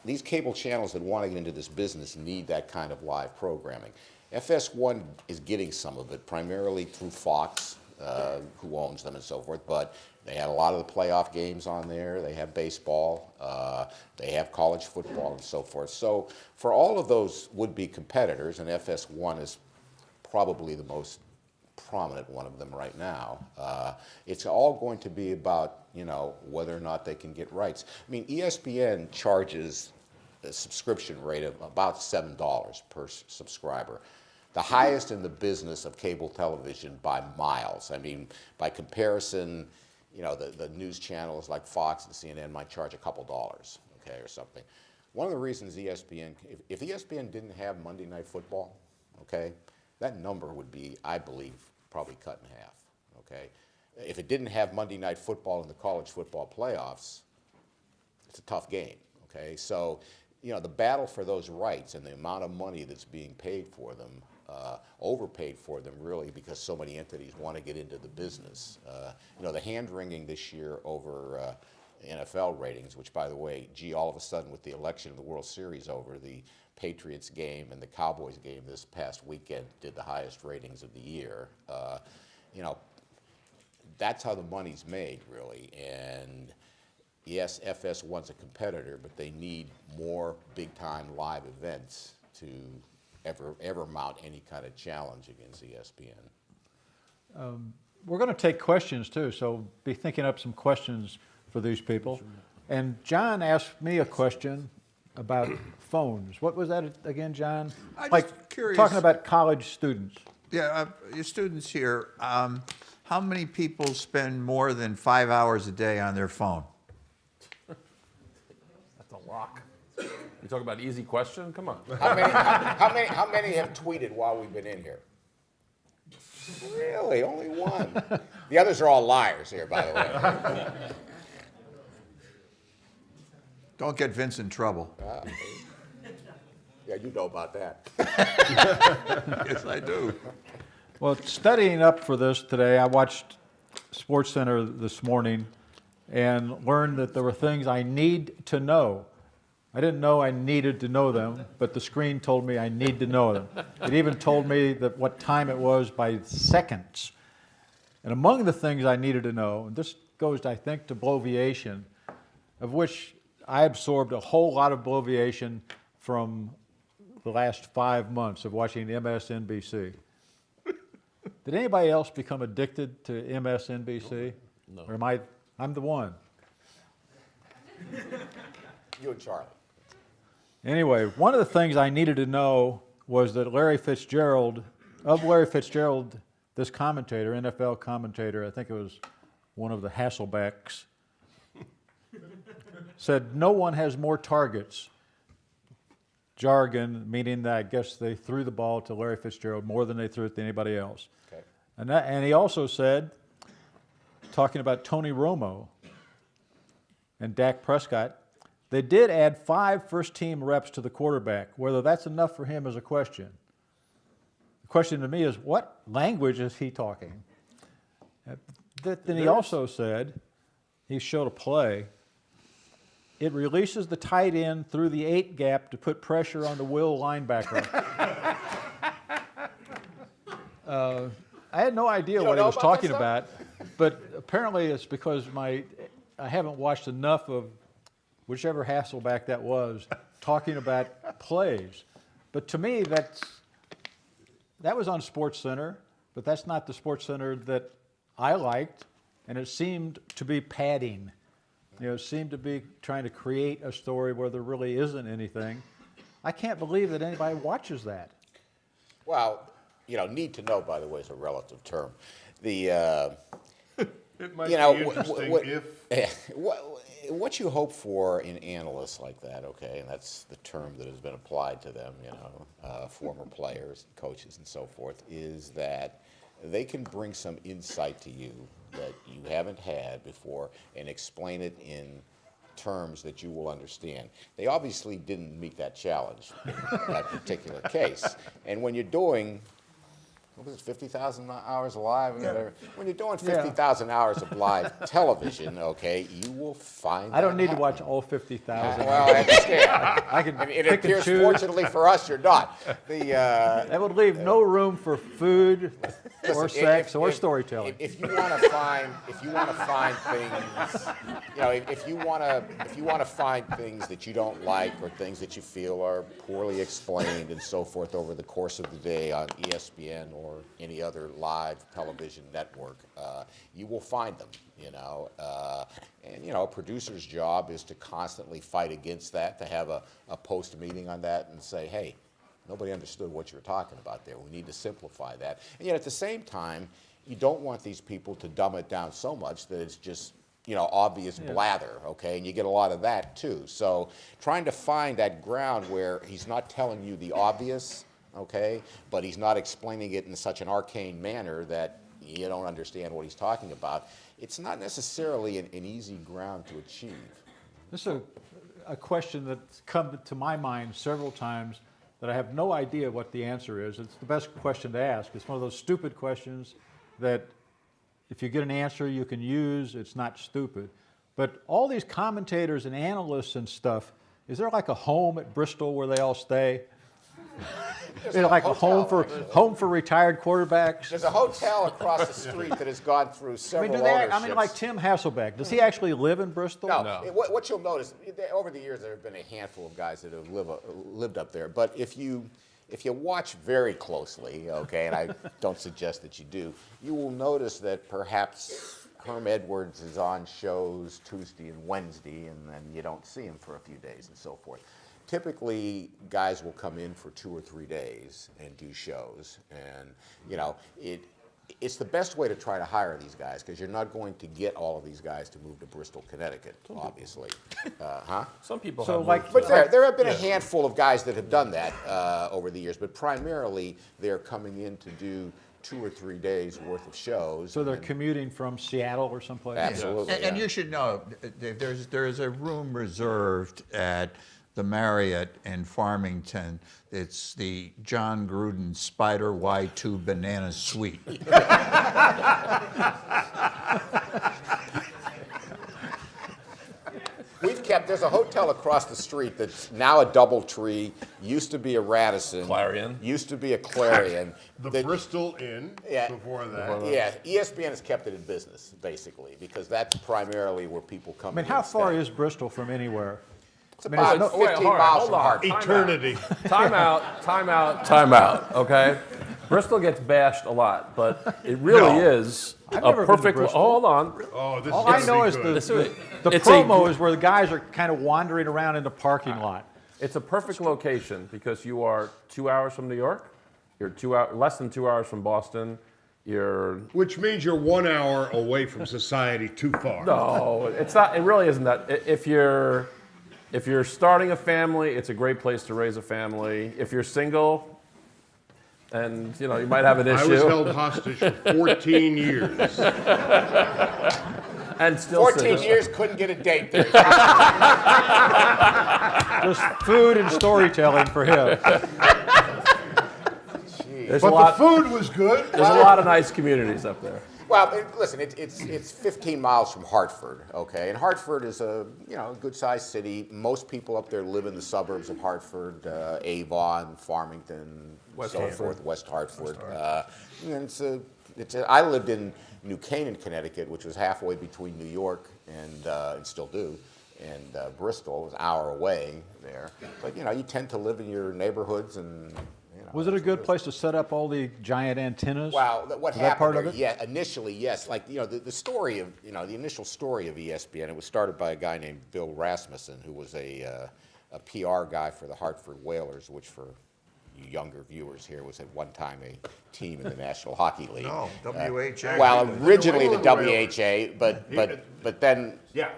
These cable channels that want to get into this business need that kind of live programming. FS1 is getting some of it, primarily through Fox, who owns them and so forth, but they had a lot of the playoff games on there. They have baseball. They have college football and so forth. So for all of those would-be competitors, and FS1 is probably the most prominent one of them right now, it's all going to be about, you know, whether or not they can get rights. I mean, ESPN charges a subscription rate of about $7 per subscriber. The highest in the business of cable television by miles. I mean, by comparison, you know, the news channels like Fox and CNN might charge a couple dollars, okay, or something. One of the reasons ESPN, if ESPN didn't have Monday Night Football, okay, that number would be, I believe, probably cut in half, okay? If it didn't have Monday Night Football in the college football playoffs, it's a tough game, okay? So, you know, the battle for those rights and the amount of money that's being paid for them, overpaid for them really, because so many entities want to get into the business. You know, the hand-wringing this year over NFL ratings, which, by the way, gee, all of a sudden with the election of the World Series over, the Patriots game and the Cowboys game this past weekend did the highest ratings of the year. You know, that's how the money's made, really. And yes, FS1's a competitor, but they need more big-time live events to ever mount any kind of challenge against ESPN.
We're going to take questions too, so be thinking up some questions for these people. And John asked me a question about phones. What was that again, John?
I'm just
Like
curious.
talking about college students.
Yeah, your students here, how many people spend more than 5 hours a day on their phone?
That's a lock. You talk about easy question? Come on.
How many have tweeted while we've been in here? Really, only one. The others are all liars here, by the way.
Don't get Vince in trouble.
Yeah, you know about that.
Yes, I do.
Well, studying up for this today, I watched SportsCenter this morning and learned that there were things I need to know. I didn't know I needed to know them, but the screen told me I need to know them. It even told me that what time it was by seconds. And among the things I needed to know, and this goes, I think, to bloviation, of which I absorbed a whole lot of bloviation from the last 5 months of watching MSNBC. Did anybody else become addicted to MSNBC?
No.
Or I'm the one.
You and Charlie.
Anyway, one of the things I needed to know was that Larry Fitzgerald, this commentator, NFL commentator, I think it was one of the Hasselbecks, said no one has more targets. Jargon, meaning that I guess they threw the ball to Larry Fitzgerald more than they threw it to anybody else.
Okay.
And he also said, talking about Tony Romo and Dak Prescott, they did add 5 first-team reps to the quarterback. Whether that's enough for him is a question. The question to me is, what language is he talking? Then he also said, he showed a play, it releases the tight end through the 8 gap to put pressure on the will linebacker. I had no idea what he
know
was
about
talking
that
about, but apparently it's because I haven't watched enough of whichever Hasselback that was, talking about plays. But to me, that was on SportsCenter, but that's not the SportsCenter that I liked, and it seemed to be padding. It seemed to be trying to create a story where there really isn't anything. I can't believe that anybody watches that.
Well, need to know, by the way, is a relative term. The
It might
You know,
be interesting if
what you hope for in analysts like that, okay, and that's the term that has been applied to them, former players, coaches, and so forth, is that they can bring some insight to you that you haven't had before and explain it in terms that you will understand. They obviously didn't meet that challenge in that particular case. And when you're doing, what was it, 50,000 hours live? When you're doing 50,000 hours of live television, okay, you will find
I don't
that
need to
happen.
watch all 50,000.
Well, I understand.
I can
It
pick and
appears,
choose.
fortunately for us, you're not.
That would leave no room for food or
Listen,
sex or storytelling.
If you want to find things, if you want to find things that you don't like or things that you feel are poorly explained and so forth over the course of the day on ESPN or any other live television network, you will find them. And a producer's job is to constantly fight against that, to have a post meeting on that and say, hey, nobody understood what you were talking about there. We need to simplify that. And yet at the same time, you don't want these people to dumb it down so much that it's just, obvious blather, okay? And you get a lot of that too. So trying to find that ground where he's not telling you the obvious, okay, but he's not explaining it in such an arcane manner that you don't understand what he's talking about, it's not necessarily an easy ground to achieve.
This is a question that's come to my mind several times that I have no idea what the answer is. It's the best question to ask. It's one of those stupid questions that if you get an answer you can use, it's not stupid. But all these commentators and analysts and stuff, is there like a home at Bristol where they all stay? Is it like a home for retired quarterbacks?
There's a hotel across the street that has gone through several ownerships.
Like Tim Hasselbeck, does he actually live in Bristol?
No. What you'll notice, over the years there have been a handful of guys that have lived up there. But if you watch very closely, okay, and I don't suggest that you do, you will notice that perhaps Herm Edwards is on shows Tuesday and Wednesday, and then you don't see him for a few days and so forth. Typically, guys will come in for 2 or 3 days and do shows, and it's the best way to try to hire these guys because you're not going to get all of these guys to move to Bristol, Connecticut, obviously.
Some people
So
have
like-
moved
But
to-
there have been a handful of guys that have done that over the years, but primarily they're coming in to do 2 or 3 days worth of shows.
So they're
and
commuting from Seattle or someplace?
Absolutely.
And
yeah.
you should know, Dave, there is a room reserved at the Marriott in Farmington. It's the John Gruden Spider Y2 Banana Suite.
There's a hotel across the street that's now a DoubleTree, used to be a Radisson.
Clarion.
Used to be a Clarion.
The
that-
Bristol Inn
Yeah.
before that.
Yeah, ESPN has kept it in business, basically, because that's primarily where people come
I mean,
in
how
and
far
stay.
is Bristol from anywhere?
It's
mean, it's
about
no-
Wait,
15
hold on,
miles
hold
from
on.
Hartford.
Eternity.
Time out, okay? Bristol gets bashed a lot, but it really
No.
is
I've
a
never been to
perfect,
Bristol.
hold on.
Oh, this
All
is
I
gonna
know
be
is
good.
the
It's a
promo
gr-
is where the guys are kind of wandering around in the parking lot.
It's a perfect location because you are 2 hours from New York, you're less than 2 hours from Boston, you're,
Which means you're 1 hour away from society too far.
no, it's not, it really isn't that. If you're starting a family, it's a great place to raise a family. If you're single, and you might have an
I was
issue,
held hostage for 14 years.
and still
14
single.
years, couldn't get a date there.
Just food and storytelling for him.
There's
But
a lot.
the food was good.
There's a lot of nice communities up there.
Well, listen, it's 15 miles from Hartford, okay? And Hartford is a good-sized city. Most people up there live in the suburbs of Hartford, Avon, Farmington,
West
so
Hartford.
forth, West Hartford. And I lived in New Canaan, Connecticut, which was halfway between New York and still do, and Bristol was an hour away there. But you tend to live in your neighborhoods and.
Was it a good place to set up all the giant antennas?
Well, what
Is that
happened
part
there,
of it?
yeah, initially, yes. Like, the story of, the initial story of ESPN, it was started by a guy named Bill Rasmussen, who was a PR guy for the Hartford Whalers, which for you younger viewers here was at one time a team in the National Hockey League.
No, WHA.
Well, originally the
New England Whalers.
WHA, but then,
Yeah,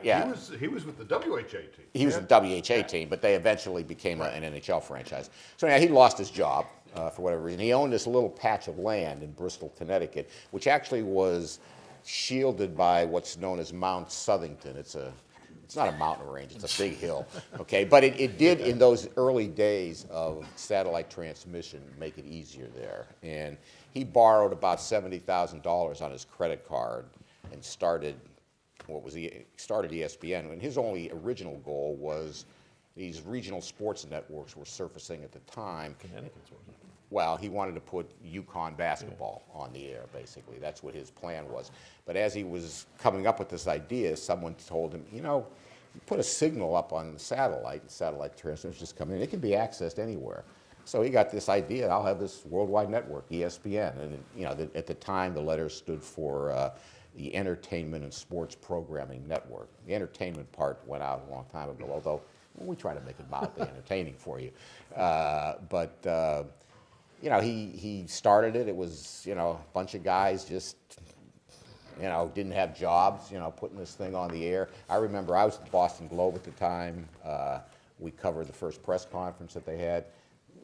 he was with the WHA team.
he was with the WHA team, but they eventually became an NHL franchise. So yeah, he lost his job for whatever reason. He owned this little patch of land in Bristol, Connecticut, which actually was shielded by what's known as Mount Southington. It's not a mountain range, it's a big hill, okay? But it did, in those early days of satellite transmission, make it easier there. And he borrowed about $70,000 on his credit card and started ESPN. And his only original goal was these regional sports networks were surfacing at the time. Well, he wanted to put UConn basketball on the air, basically. That's what his plan was. But as he was coming up with this idea, someone told him, you put a signal up on the satellite, and satellite transmissions come in, it can be accessed anywhere. So he got this idea, I'll have this worldwide network, ESPN. And at the time, the letters stood for the Entertainment and Sports Programming Network. The entertainment part went out a long time ago, although we try to make it mildly entertaining for you. He started it. It was, a bunch of guys just, didn't have jobs, putting this thing on the air. I remember I was at the Boston Globe at the time. We covered the first press conference that they had.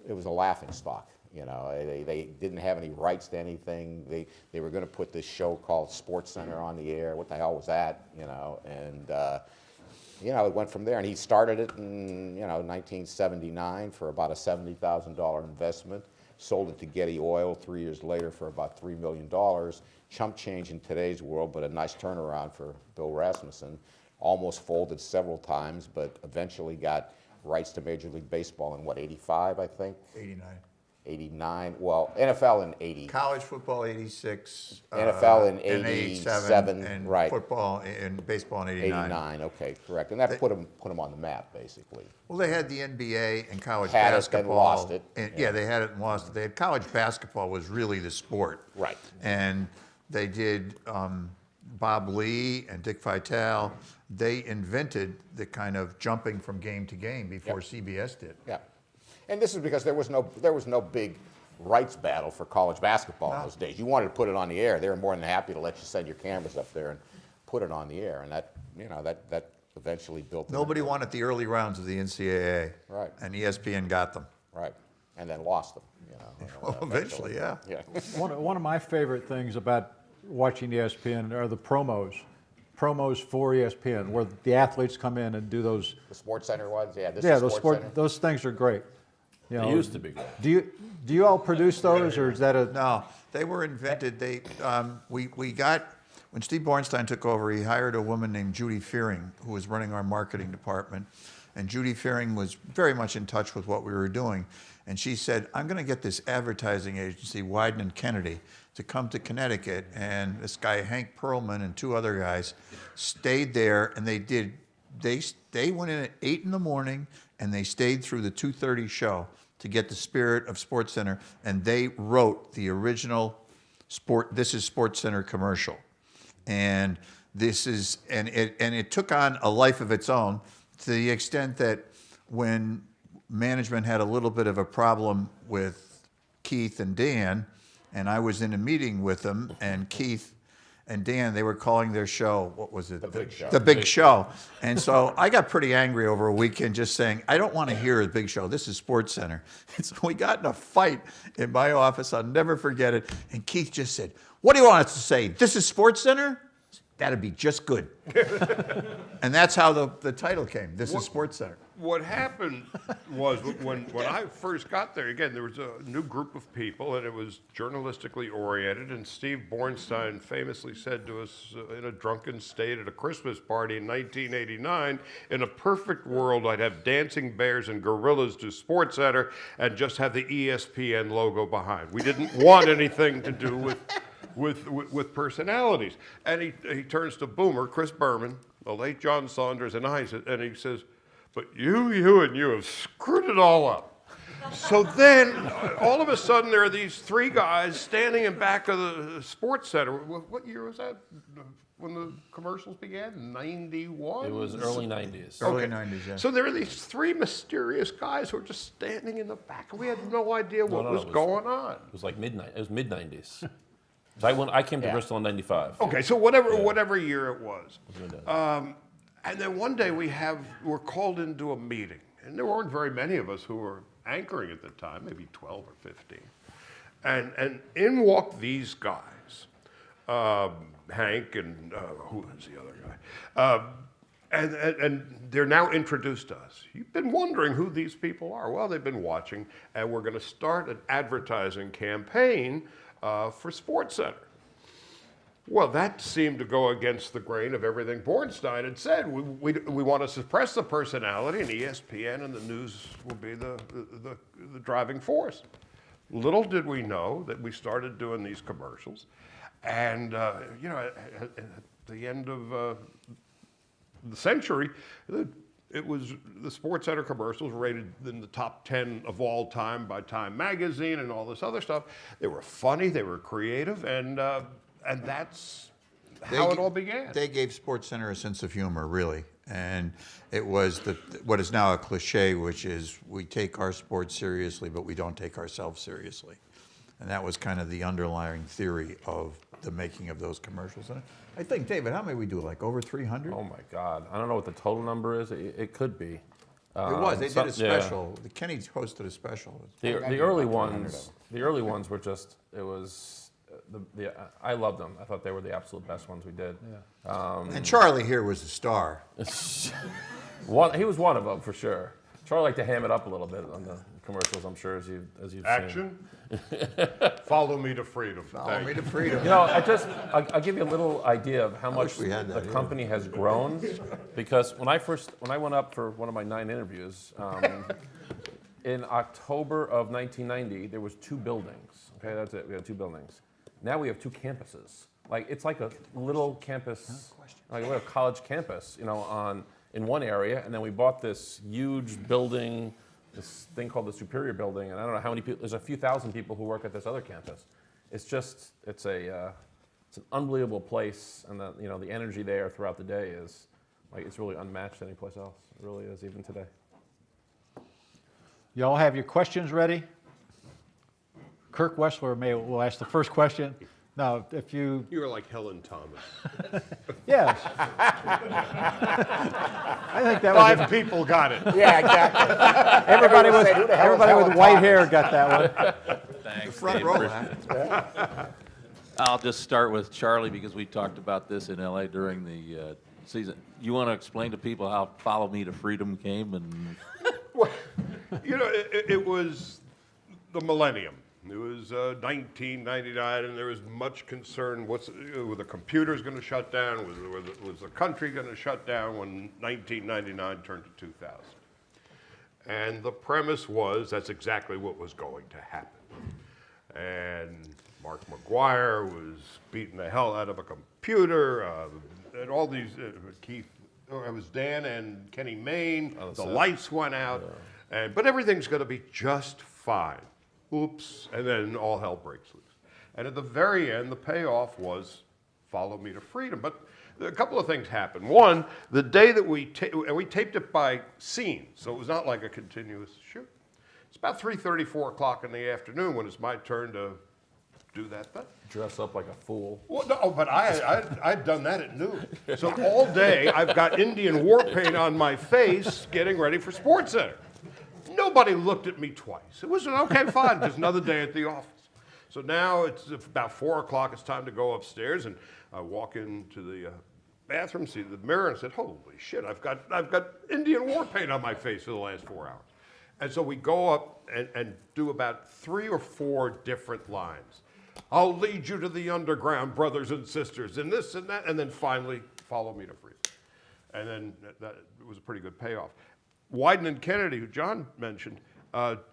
It was a laughing stock. They didn't have any rights to anything. They were going to put this show called SportsCenter on the air. What the hell was that? It went from there, and he started it in 1979 for about a $70,000 investment. Sold it to Getty Oil 3 years later for about $3 million. Chump change in today's world, but a nice turnaround for Bill Rasmussen. Almost folded several times, but eventually got rights to Major League Baseball in 85, I think?
89.
89. Well, NFL in 80.
College football 86.
NFL in
and
87,
and
right.
football and baseball in 89.
89, okay, correct. And that put them on the map, basically.
Well, they had the NBA and college
Had it, then
basketball.
lost it.
And, yeah, they had it and lost it. They had college basketball was really the sport.
Right.
And they did Bob Lee and Dick Vitale. They invented the kind of jumping from game to game before CBS did.
Yeah. And this is because there was no big rights battle for college basketball in those days. You wanted to put it on the air, they were more than happy to let you send your cameras up there and put it on the air. And that eventually built.
Nobody wanted the early rounds of the NCAA.
Right.
And ESPN got them.
Right. And then lost them.
Well, eventually, yeah.
Yeah.
One of my favorite things about watching ESPN are the promos. promos for ESPN, where the athletes come in and do those.
The Sports Center ones, yeah. This
Yeah,
is
those
Sports Center.
those things are great. You
It
know,
used to be good.
Do you all produce those, or is that a?
No, they were invented. We got, when Steve Bornstein took over, he hired a woman named Judy Fearing, who was running our marketing department. And Judy Fearing was very much in touch with what we were doing. And she said, I'm going to get this advertising agency, Wyden and Kennedy, to come to Connecticut. And this guy, Hank Perlman, and 2 other guys stayed there, and they went in at 8 in the morning, and they stayed through the 2:30 show to get the spirit of SportsCenter, and they wrote the original This is SportsCenter commercial. And it took on a life of its own, to the extent that when management had a little bit of a problem with Keith and Dan, and I was in a meeting with them, and Keith and Dan, they were calling their show, what was it?
The Big Show.
The Big Show. And so I got pretty angry over a weekend just saying, I don't want to hear a Big Show. This is SportsCenter. And so we got in a fight in my office. I'll never forget it. And Keith just said, what do you want us to say? This is SportsCenter? That'd be just good. And that's how the title came. This is SportsCenter.
What happened was when I first got there, again, there was a new group of people, and it was journalistically oriented, and Steve Bornstein famously said to us in a drunken state at a Christmas party in 1989, in a perfect world, I'd have dancing bears and gorillas do SportsCenter and just have the ESPN logo behind. We didn't want anything to do with personalities. And he turns to Boomer, Chris Berman, the late John Saunders, and he says, but you have screwed it all up. So then, all of a sudden, there are these 3 guys standing in back of the Sports Center. What year was that? When the commercials began? 91?
It was early 90s.
Early 90s, yeah.
So there are these 3 mysterious guys who are just standing in the back. We had no idea what was going on.
It was like midnight. It was mid-90s. I came to Bristol in 95.
Okay, so whatever year it was. And then one day we're called into a meeting, and there weren't very many of us who were anchoring at the time, maybe 12 or 15. And in walked these guys, Hank and who was the other guy? And they're now introduced to us. You've been wondering who these people are. Well, they've been watching, and we're going to start an advertising campaign for SportsCenter. Well, that seemed to go against the grain of everything Bornstein had said. We want to suppress the personality, and ESPN and the news will be the driving force. Little did we know that we started doing these commercials, and at the end of the century, it was the SportsCenter commercials rated in the top 10 of all time by Time Magazine and all this other stuff. They were funny, they were creative, and that's how it all began.
They gave SportsCenter a sense of humor, really. And it was what is now a cliche, which is we take our sports seriously, but we don't take ourselves seriously. And that was kind of the underlying theory of the making of those commercials. And I think, David, how many we do? Like over 300?
Oh my God! I don't know what the total number is. It could be.
It was. They did a special. The Kennedys hosted a special.
The early ones. The early ones were just. It was. I loved them. I thought they were the absolute best ones we did. Yeah.
And Charlie here was the star.
He was one of them for sure. Charlie liked to ham it up a little bit on the commercials. I'm sure as you've seen.
Action. Follow me to freedom.
Follow me to freedom.
You know, I'll give you a little idea of how much
we had that
the
here.
company has grown. Because when I went up for one of my 9 interviews, in October of 1990, there was 2 buildings. Okay, that's it. We had 2 buildings. Now we have 2 campuses. It's like a little campus, like a little college campus, in one area, and then we bought this huge building, this thing called the Superior Building, and I don't know how many people. There's a few thousand people who work at this other campus. It's an unbelievable place, and the energy there throughout the day is it's really unmatched anyplace else. It really is, even today.
Y'all have your questions ready? Kirk Wessler will ask the first question. Now, if you...
You were like Helen Thomas.
Yes. I think that was...
5 people got it.
Yeah, exactly.
Everybody
Say, who the hell is
with
Helen
white
Thomas?
hair got that one.
The front row.
I'll just start with Charlie because we talked about this in LA during the season. You want to explain to people how Follow Me to Freedom came and
Well, you know, it was the millennium. It was 1999, and there was much concern: were the computers going to shut down? Was the country going to shut down when 1999 turned to 2000? And the premise was that's exactly what was going to happen. And Mark McGuire was beating the hell out of a computer, and all these it was Dan and Kenny Mayne. The lights went out, but everything's going to be just fine. Oops, and then all hell breaks loose. And at the very end, the payoff was Follow Me to Freedom. But a couple of things happened. One, the day that we taped it by scene, so it was not like a continuous shoot. It's about 3:30, 4 o'clock in the afternoon when it's my turn to do that thing.
Dress up like a fool.
Well, no, but I'd done that at noon. So all day I've got Indian war paint on my face getting ready for SportsCenter. Nobody looked at me twice. It was okay, fine, just another day at the office. So now it's about 4 o'clock, it's time to go upstairs, and I walk into the bathroom, see the mirror, and said, holy shit, I've got Indian war paint on my face for the last 4 hours. And so we go up and do about 3 or 4 different lines. I'll lead you to the underground, brothers and sisters, and this and that, and then finally, Follow Me to Freedom. And then that was a pretty good payoff. Wyden and Kennedy, who John mentioned,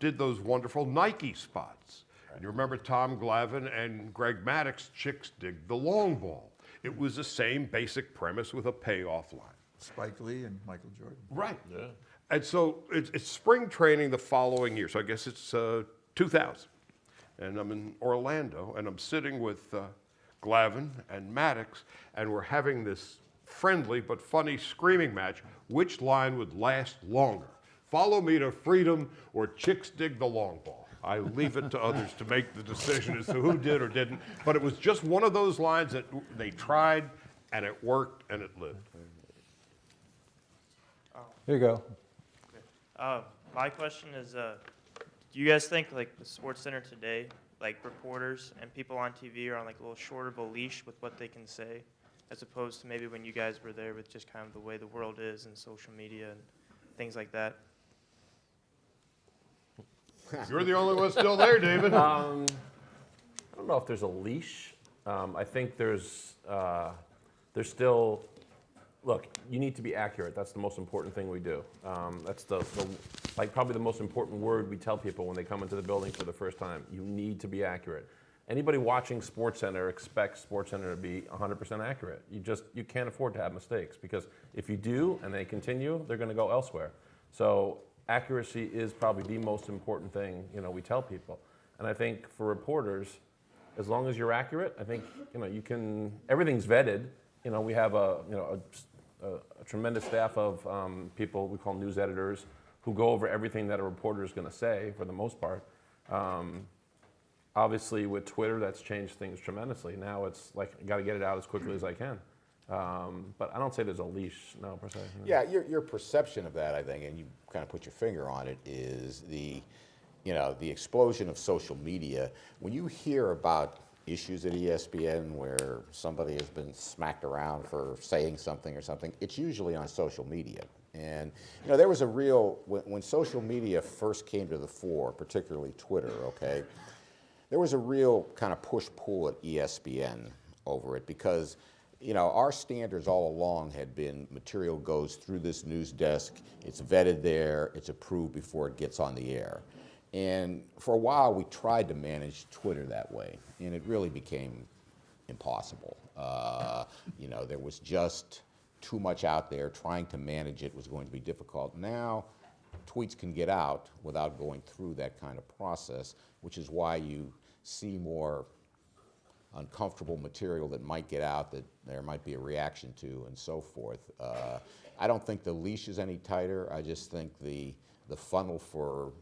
did those wonderful Nike spots. And you remember Tom Glavine and Greg Maddux, Chicks Dig the Long Ball. It was the same basic premise with a payoff line.
Spike Lee and Michael Jordan.
Right. Yeah. And so it's spring training the following year. So I guess it's 2000. And I'm in Orlando, and I'm sitting with Glavine and Maddux, and we're having this friendly but funny screaming match. Which line would last longer? Follow Me to Freedom or Chicks Dig the Long Ball? I leave it to others to make the decision as to who did or didn't. But it was just one of those lines that they tried, and it worked, and it lived.
Here you go.
My question is, do you guys think like the SportsCenter today, like reporters and people on TV are on like a little shorter of a leash with what they can say, as opposed to maybe when you guys were there with just kind of the way the world is and social media and things like that?
You're the only one still there, David.
I don't know if there's a leash. I think there's still, look, you need to be accurate. That's the most important thing we do. That's like probably the most important word we tell people when they come into the building for the first time. You need to be accurate. Anybody watching SportsCenter expects SportsCenter to be 100% accurate. You can't afford to have mistakes, because if you do and they continue, they're going to go elsewhere. So accuracy is probably the most important thing, we tell people. And I think for reporters, as long as you're accurate, I think you can. Everything's vetted. We have a tremendous staff of people we call news editors who go over everything that a reporter is going to say for the most part. Obviously, with Twitter, that's changed things tremendously. Now it's like I got to get it out as quickly as I can. But I don't say there's a leash, no, per se.
Yeah, your perception of that, I think, and you kind of put your finger on it, is the explosion of social media. When you hear about issues at ESPN where somebody has been smacked around for saying something or something, it's usually on social media. And there was a real, when social media first came to the fore, particularly Twitter, okay, there was a real kind of push-pull at ESPN over it, because our standards all along had been material goes through this news desk, it's vetted there, it's approved before it gets on the air. And for a while, we tried to manage Twitter that way, and it really became impossible. There was just too much out there. Trying to manage it was going to be difficult. Now, tweets can get out without going through that kind of process, which is why you see more uncomfortable material that might get out that there might be a reaction to, and so forth. I don't think the leash is any tighter. I just think the funnel for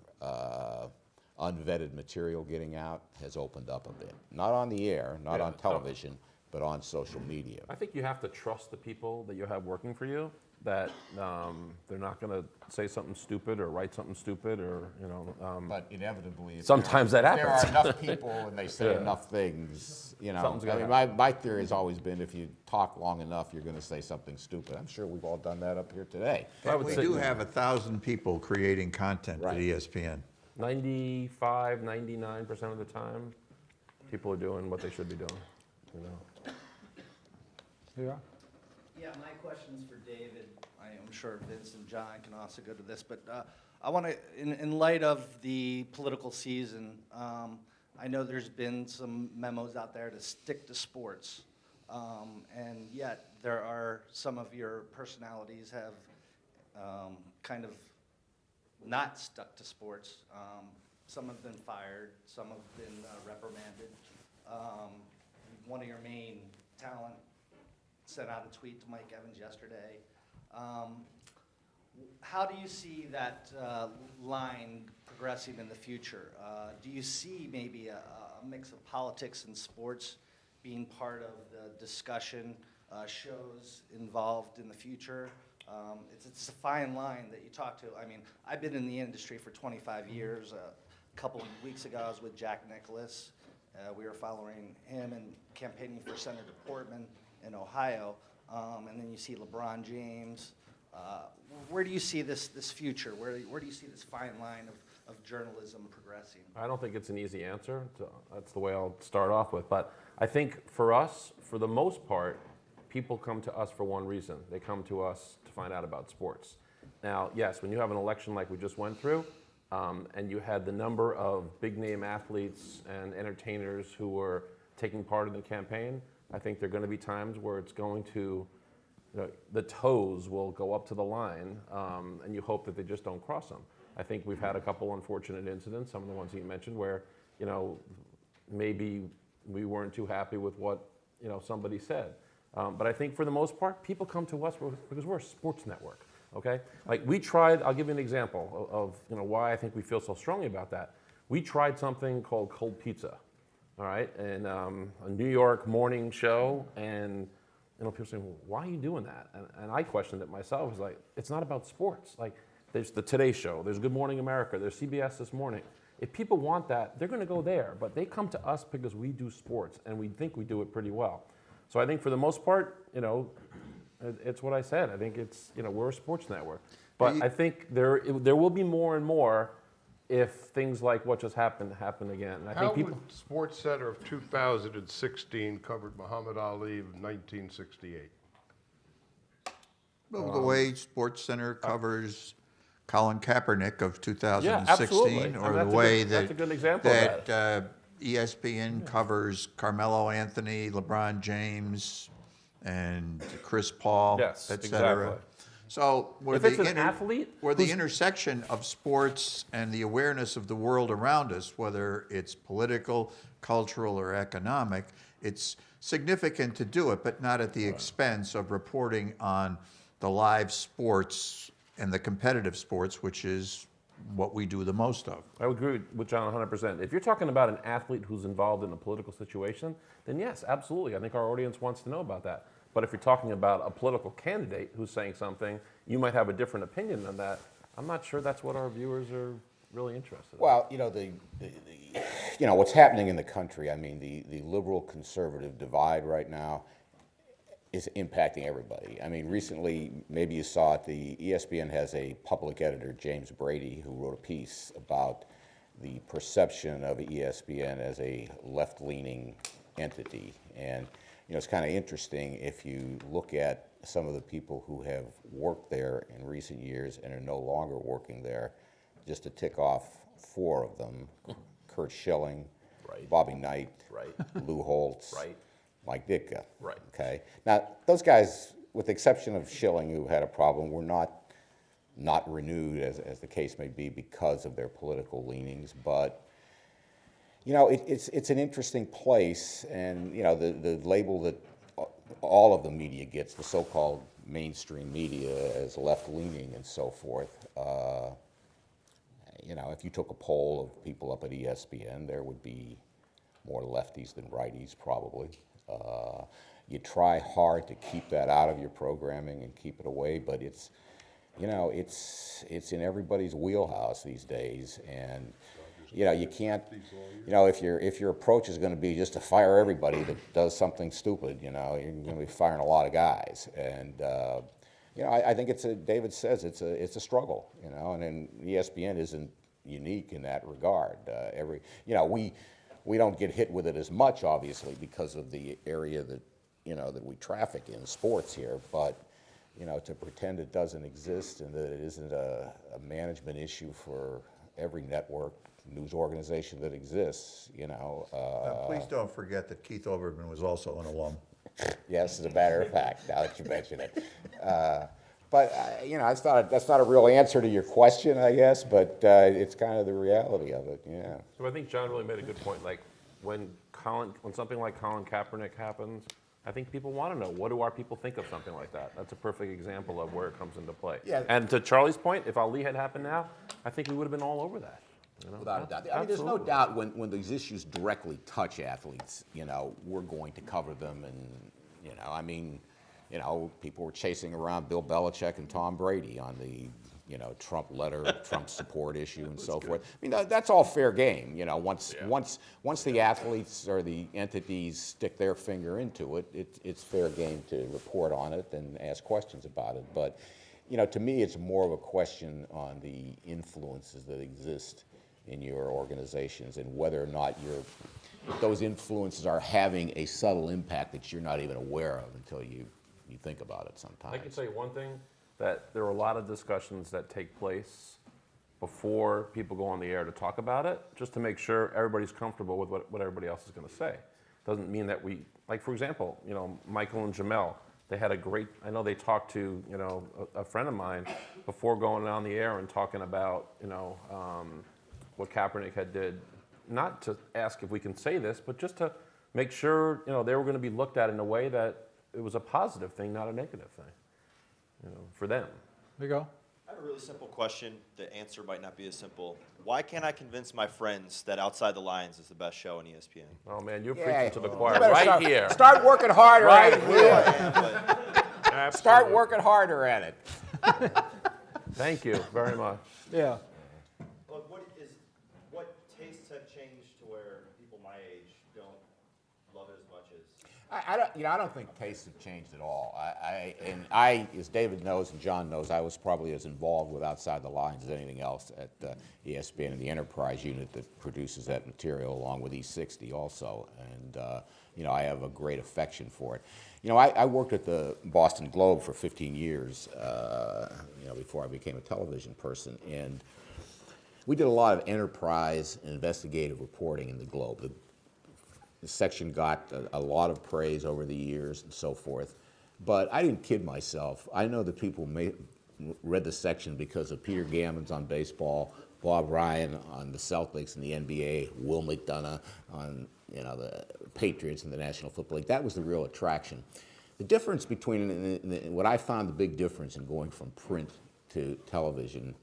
unvetted material getting out has opened up a bit. Not on the air, not on television, but on social media.
I think you have to trust the people that you have working for you. that they're not going to say something stupid or write something stupid or,
But inevitably, if
Sometimes
there,
that
if
happens.
there are enough people and they say
Yeah.
enough things,
Something's
I
gonna
mean, my theory has always been if you talk long enough, you're going to say something stupid. I'm sure we've all done that up here today.
I would
We
say
do have 1,000 people creating content at
Right.
ESPN.
95, 99% of the time, people are doing what they should be doing.
Yeah.
Yeah, my question's for David. I'm sure Vince and John can also go to this, but I want to, in light of the political season, I know there's been some memos out there to stick to sports, and yet there are some of your personalities have kind of not stuck to sports. Some have been fired, some have been reprimanded. One of your main talent sent out a tweet to Mike Evans yesterday. How do you see that line progressing in the future? Do you see maybe a mix of politics and sports being part of the discussion, shows involved in the future? It's a fine line that you talk to. I mean, I've been in the industry for 25 years. A couple of weeks ago, I was with Jack Nicklaus. We were following him and campaigning for Senator Portman in Ohio. And then you see LeBron James. Where do you see this future? Where do you see this fine line of journalism progressing?
I don't think it's an easy answer. That's the way I'll start off with. But I think for us, for the most part, people come to us for one reason. They come to us to find out about sports. Now, yes, when you have an election like we just went through, and you had the number of big-name athletes and entertainers who were taking part in the campaign, I think there are going to be times where it's going to, the toes will go up to the line, and you hope that they just don't cross them. I think we've had a couple unfortunate incidents, some of the ones that you mentioned, where, maybe we weren't too happy with what, somebody said. But I think for the most part, people come to us because we're a sports network, okay? Like we tried, I'll give you an example of why I think we feel so strongly about that. We tried something called Cold Pizza, all right? And a New York morning show, and people saying, well, why are you doing that? And I questioned it myself. I was like, it's not about sports. Like, there's the Today Show, there's Good Morning America, there's CBS This Morning. If people want that, they're gonna go there, but they come to us because we do sports, and we think we do it pretty well. So I think for the most part, it's what I said. I think it's, we're a sports network. But I think there will be more and more if things like what just happened happen again. And I
How
think
would Sports Center of 2016 covered Muhammad Ali of 1968?
Well, the way SportsCenter covers Colin Kaepernick of 2016,
absolutely.
or
And
the way
that's a good example of
that ESPN covers Carmelo Anthony, LeBron James, and Chris Paul,
Yes,
et cetera.
exactly.
So where
If it's an athlete
where the
who's-
intersection of sports and the awareness of the world around us, whether it's political, cultural, or economic, it's significant to do it, but not at the expense of reporting on the live sports and the competitive sports, which is what we do the most of.
I would agree with John 100%. If you're talking about an athlete who's involved in a political situation, then yes, absolutely. I think our audience wants to know about that. But if you're talking about a political candidate who's saying something, you might have a different opinion than that. I'm not sure that's what our viewers are really interested in.
Well, what's happening in the country, I mean, the liberal conservative divide right now is impacting everybody. I mean, recently, maybe you saw it, the ESPN has a public editor, James Brady, who wrote a piece about the perception of ESPN as a left-leaning entity. And, it's kind of interesting if you look at some of the people who have worked there in recent years and are no longer working there, just to tick off 4 of them, Curt Schilling,
Right.
Bobby Knight,
Right.
Lou Holtz,
Right.
Mike Ditka.
Right.
Okay. Now, those guys, with the exception of Schilling, who had a problem, were not renewed, as the case may be, because of their political leanings. But it's an interesting place, and the label that all of the media gets, the so-called mainstream media, as left-leaning and so forth. If you took a poll of people up at ESPN, there would be more lefties than righties, probably. You try hard to keep that out of your programming and keep it away, but it's, you know, it's in everybody's wheelhouse these days, and you know, you can't, you know, if your approach is going to be just to fire everybody that does something stupid, you know, you're going to be firing a lot of guys, and you know, I think David says it's a struggle, you know, and then ESPN isn't unique in that regard. You know, we don't get hit with it as much, obviously, because of the area that, you know, that we traffic in, sports here, but you know, to pretend it doesn't exist and that it isn't a management issue for every network, news organization that exists, you know.
Please don't forget that Keith Olbermann was also an alum.
Yes, as a matter of fact, now that you mention it. But, you know, that's not a real answer to your question, I guess, but it's kind of the reality of it, yeah.
So I think John really made a good point. Like when something like Colin Kaepernick happens, I think people want to know, what do our people think of something like that? That's a perfect example of where it comes into play.
Yeah.
And to Charlie's point, if Ali had happened now, I think we would have been all over that. You know?
Without a doubt. I mean, there's no doubt when these issues directly touch athletes, you know, we're going to cover them. And, you know, I mean, you know, people were chasing around Bill Belichick and Tom Brady on the, you know, Trump letter, Trump support issue and so forth. I mean, that's all fair game. You know, once the athletes or the entities stick their finger into it, it's fair game to report on it and ask questions about it. But, you know, to me, it's more of a question on the influences that exist in your organizations and whether or not those influences are having a subtle impact that you're not even aware of until you think about it sometimes.
I can tell you one thing, that there are a lot of discussions that take place before people go on the air to talk about it, just to make sure everybody's comfortable with what everybody else is going to say. Doesn't mean that like for example, you know, Michael and Jamel, they had I know they talked to, you know, a friend of mine before going on the air and talking about, you know, what Kaepernick had did, not to ask if we can say this, but just to make sure, you know, they were going to be looked at in a way that it was a positive thing, not a negative thing, you know, for them.
There you go.
I have a really simple question. The answer might not be as simple. Why can't I convince my friends that Outside the Lines is the best show on ESPN?
Oh man, you're
Yeah.
preaching to the
You
choir
better
right here.
Start working harder
Right
at it.
here.
Will. Start working harder at it.
Thank you very much.
Yeah.
Look, what tastes have changed to where people my age don't love it as much as?
I don't think tastes have changed at all. I, as David knows and John knows, I was probably as involved with Outside the Lines as anything else at ESPN and the enterprise unit that produces that material, along with E60 also. And you know, I have a great affection for it. You know, I worked at the Boston Globe for 15 years, you know, before I became a television person, and we did a lot of enterprise and investigative reporting in the Globe. The section got a lot of praise over the years and so forth, but I didn't kid myself. I know that people read the section because of Peter Gammons on baseball, Bob Ryan on the Celtics and the NBA, Will McDonough on, you know, the Patriots and the National Football League. That was the real attraction. The difference between, what I found the big difference in going from print to television,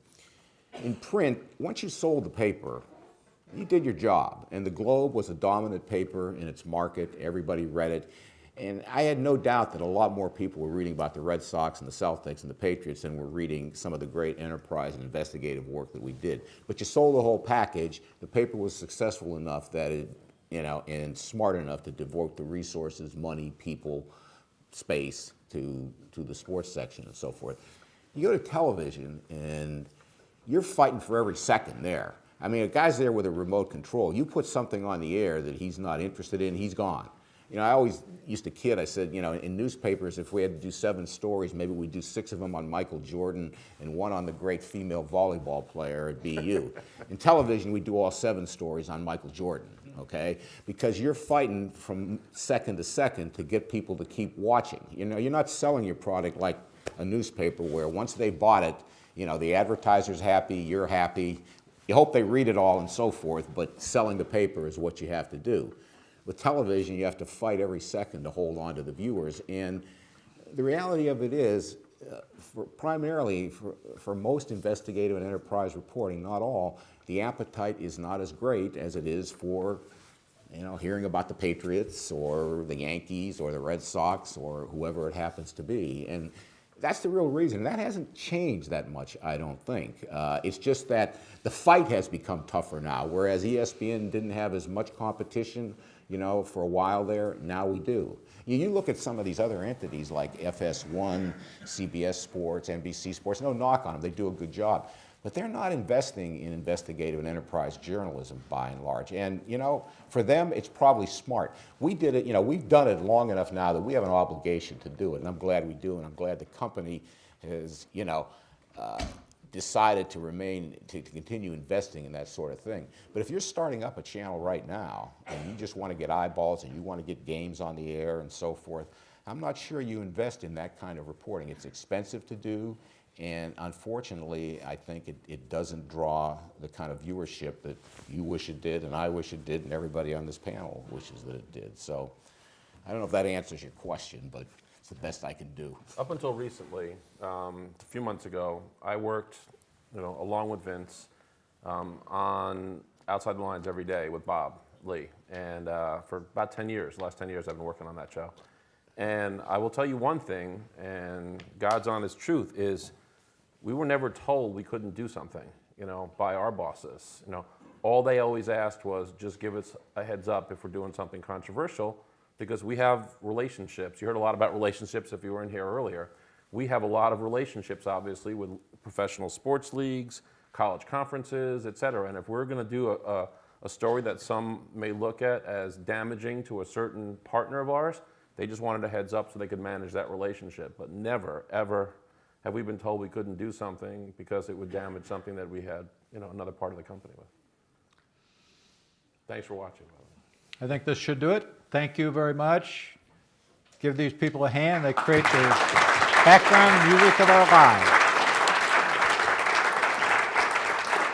in print, once you sold the paper, you did your job, and the Globe was a dominant paper in its market. Everybody read it, and I had no doubt that a lot more people were reading about the Red Sox and the Celtics and the Patriots than were reading some of the great enterprise and investigative work that we did. But you sold the whole package. The paper was successful enough that it, you know, and smart enough to devote the resources, money, people, space to the sports section and so forth. You go to television, and you're fighting for every second there. I mean, a guy's there with a remote control. You put something on the air that he's not interested in, he's gone. You know, I always used to kid. I said, you know, in newspapers, if we had to do 7 stories, maybe we'd do 6 of them on Michael Jordan and 1 on the great female volleyball player at BU. In television, we do all 7 stories on Michael Jordan, okay? Because you're fighting from second to second to get people to keep watching. You know, you're not selling your product like a newspaper where once they bought it, you know, the advertiser's happy, you're happy. You hope they read it all and so forth, but selling the paper is what you have to do. With television, you have to fight every second to hold on to the viewers. And the reality of it is, primarily for most investigative and enterprise reporting, not all, the appetite is not as great as it is for you know, hearing about the Patriots or the Yankees or the Red Sox or whoever it happens to be. And that's the real reason. That hasn't changed that much, I don't think. It's just that the fight has become tougher now, whereas ESPN didn't have as much competition, you know, for a while there. Now we do. You look at some of these other entities like FS1, CBS Sports, NBC Sports, no knock on them, they do a good job. But they're not investing in investigative and enterprise journalism by and large. And, you know, for them, it's probably smart. We did it, you know, we've done it long enough now that we have an obligation to do it. And I'm glad we do, and I'm glad the company has, you know, decided to continue investing in that sort of thing. But if you're starting up a channel right now, and you just want to get eyeballs, and you want to get games on the air and so forth, I'm not sure you invest in that kind of reporting. It's expensive to do. And unfortunately, I think it doesn't draw the kind of viewership that you wish it did, and I wish it did, and everybody on this panel wishes that it did. So I don't know if that answers your question, but it's the best I can do.
Up until recently, a few months ago, I worked, you know, along with Vince on Outside the Lines every day with Bob Lee. And for about 10 years, the last 10 years, I've been working on that show. And I will tell you one thing, and God's honest truth is, we were never told we couldn't do something, you know, by our bosses. You know, all they always asked was just give us a heads up if we're doing something controversial, because we have relationships. You heard a lot about relationships if you were in here earlier. We have a lot of relationships, obviously, with professional sports leagues, college conferences, et cetera. And if we're going to do a story that some may look at as damaging to a certain partner of ours, they just wanted a heads up so they could manage that relationship. But never, ever have we been told we couldn't do something because it would damage something that we had, you know, another part of the company with. Thanks for watching.
I think this should do it. Thank you very much. Give these people a hand. They create the background music of our lives.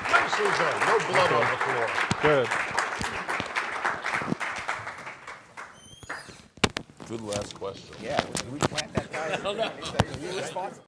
Nicely done. No blood on the floor.
Good.
Good last question.
Yeah, did we plant that guy? I don't know. You responsible?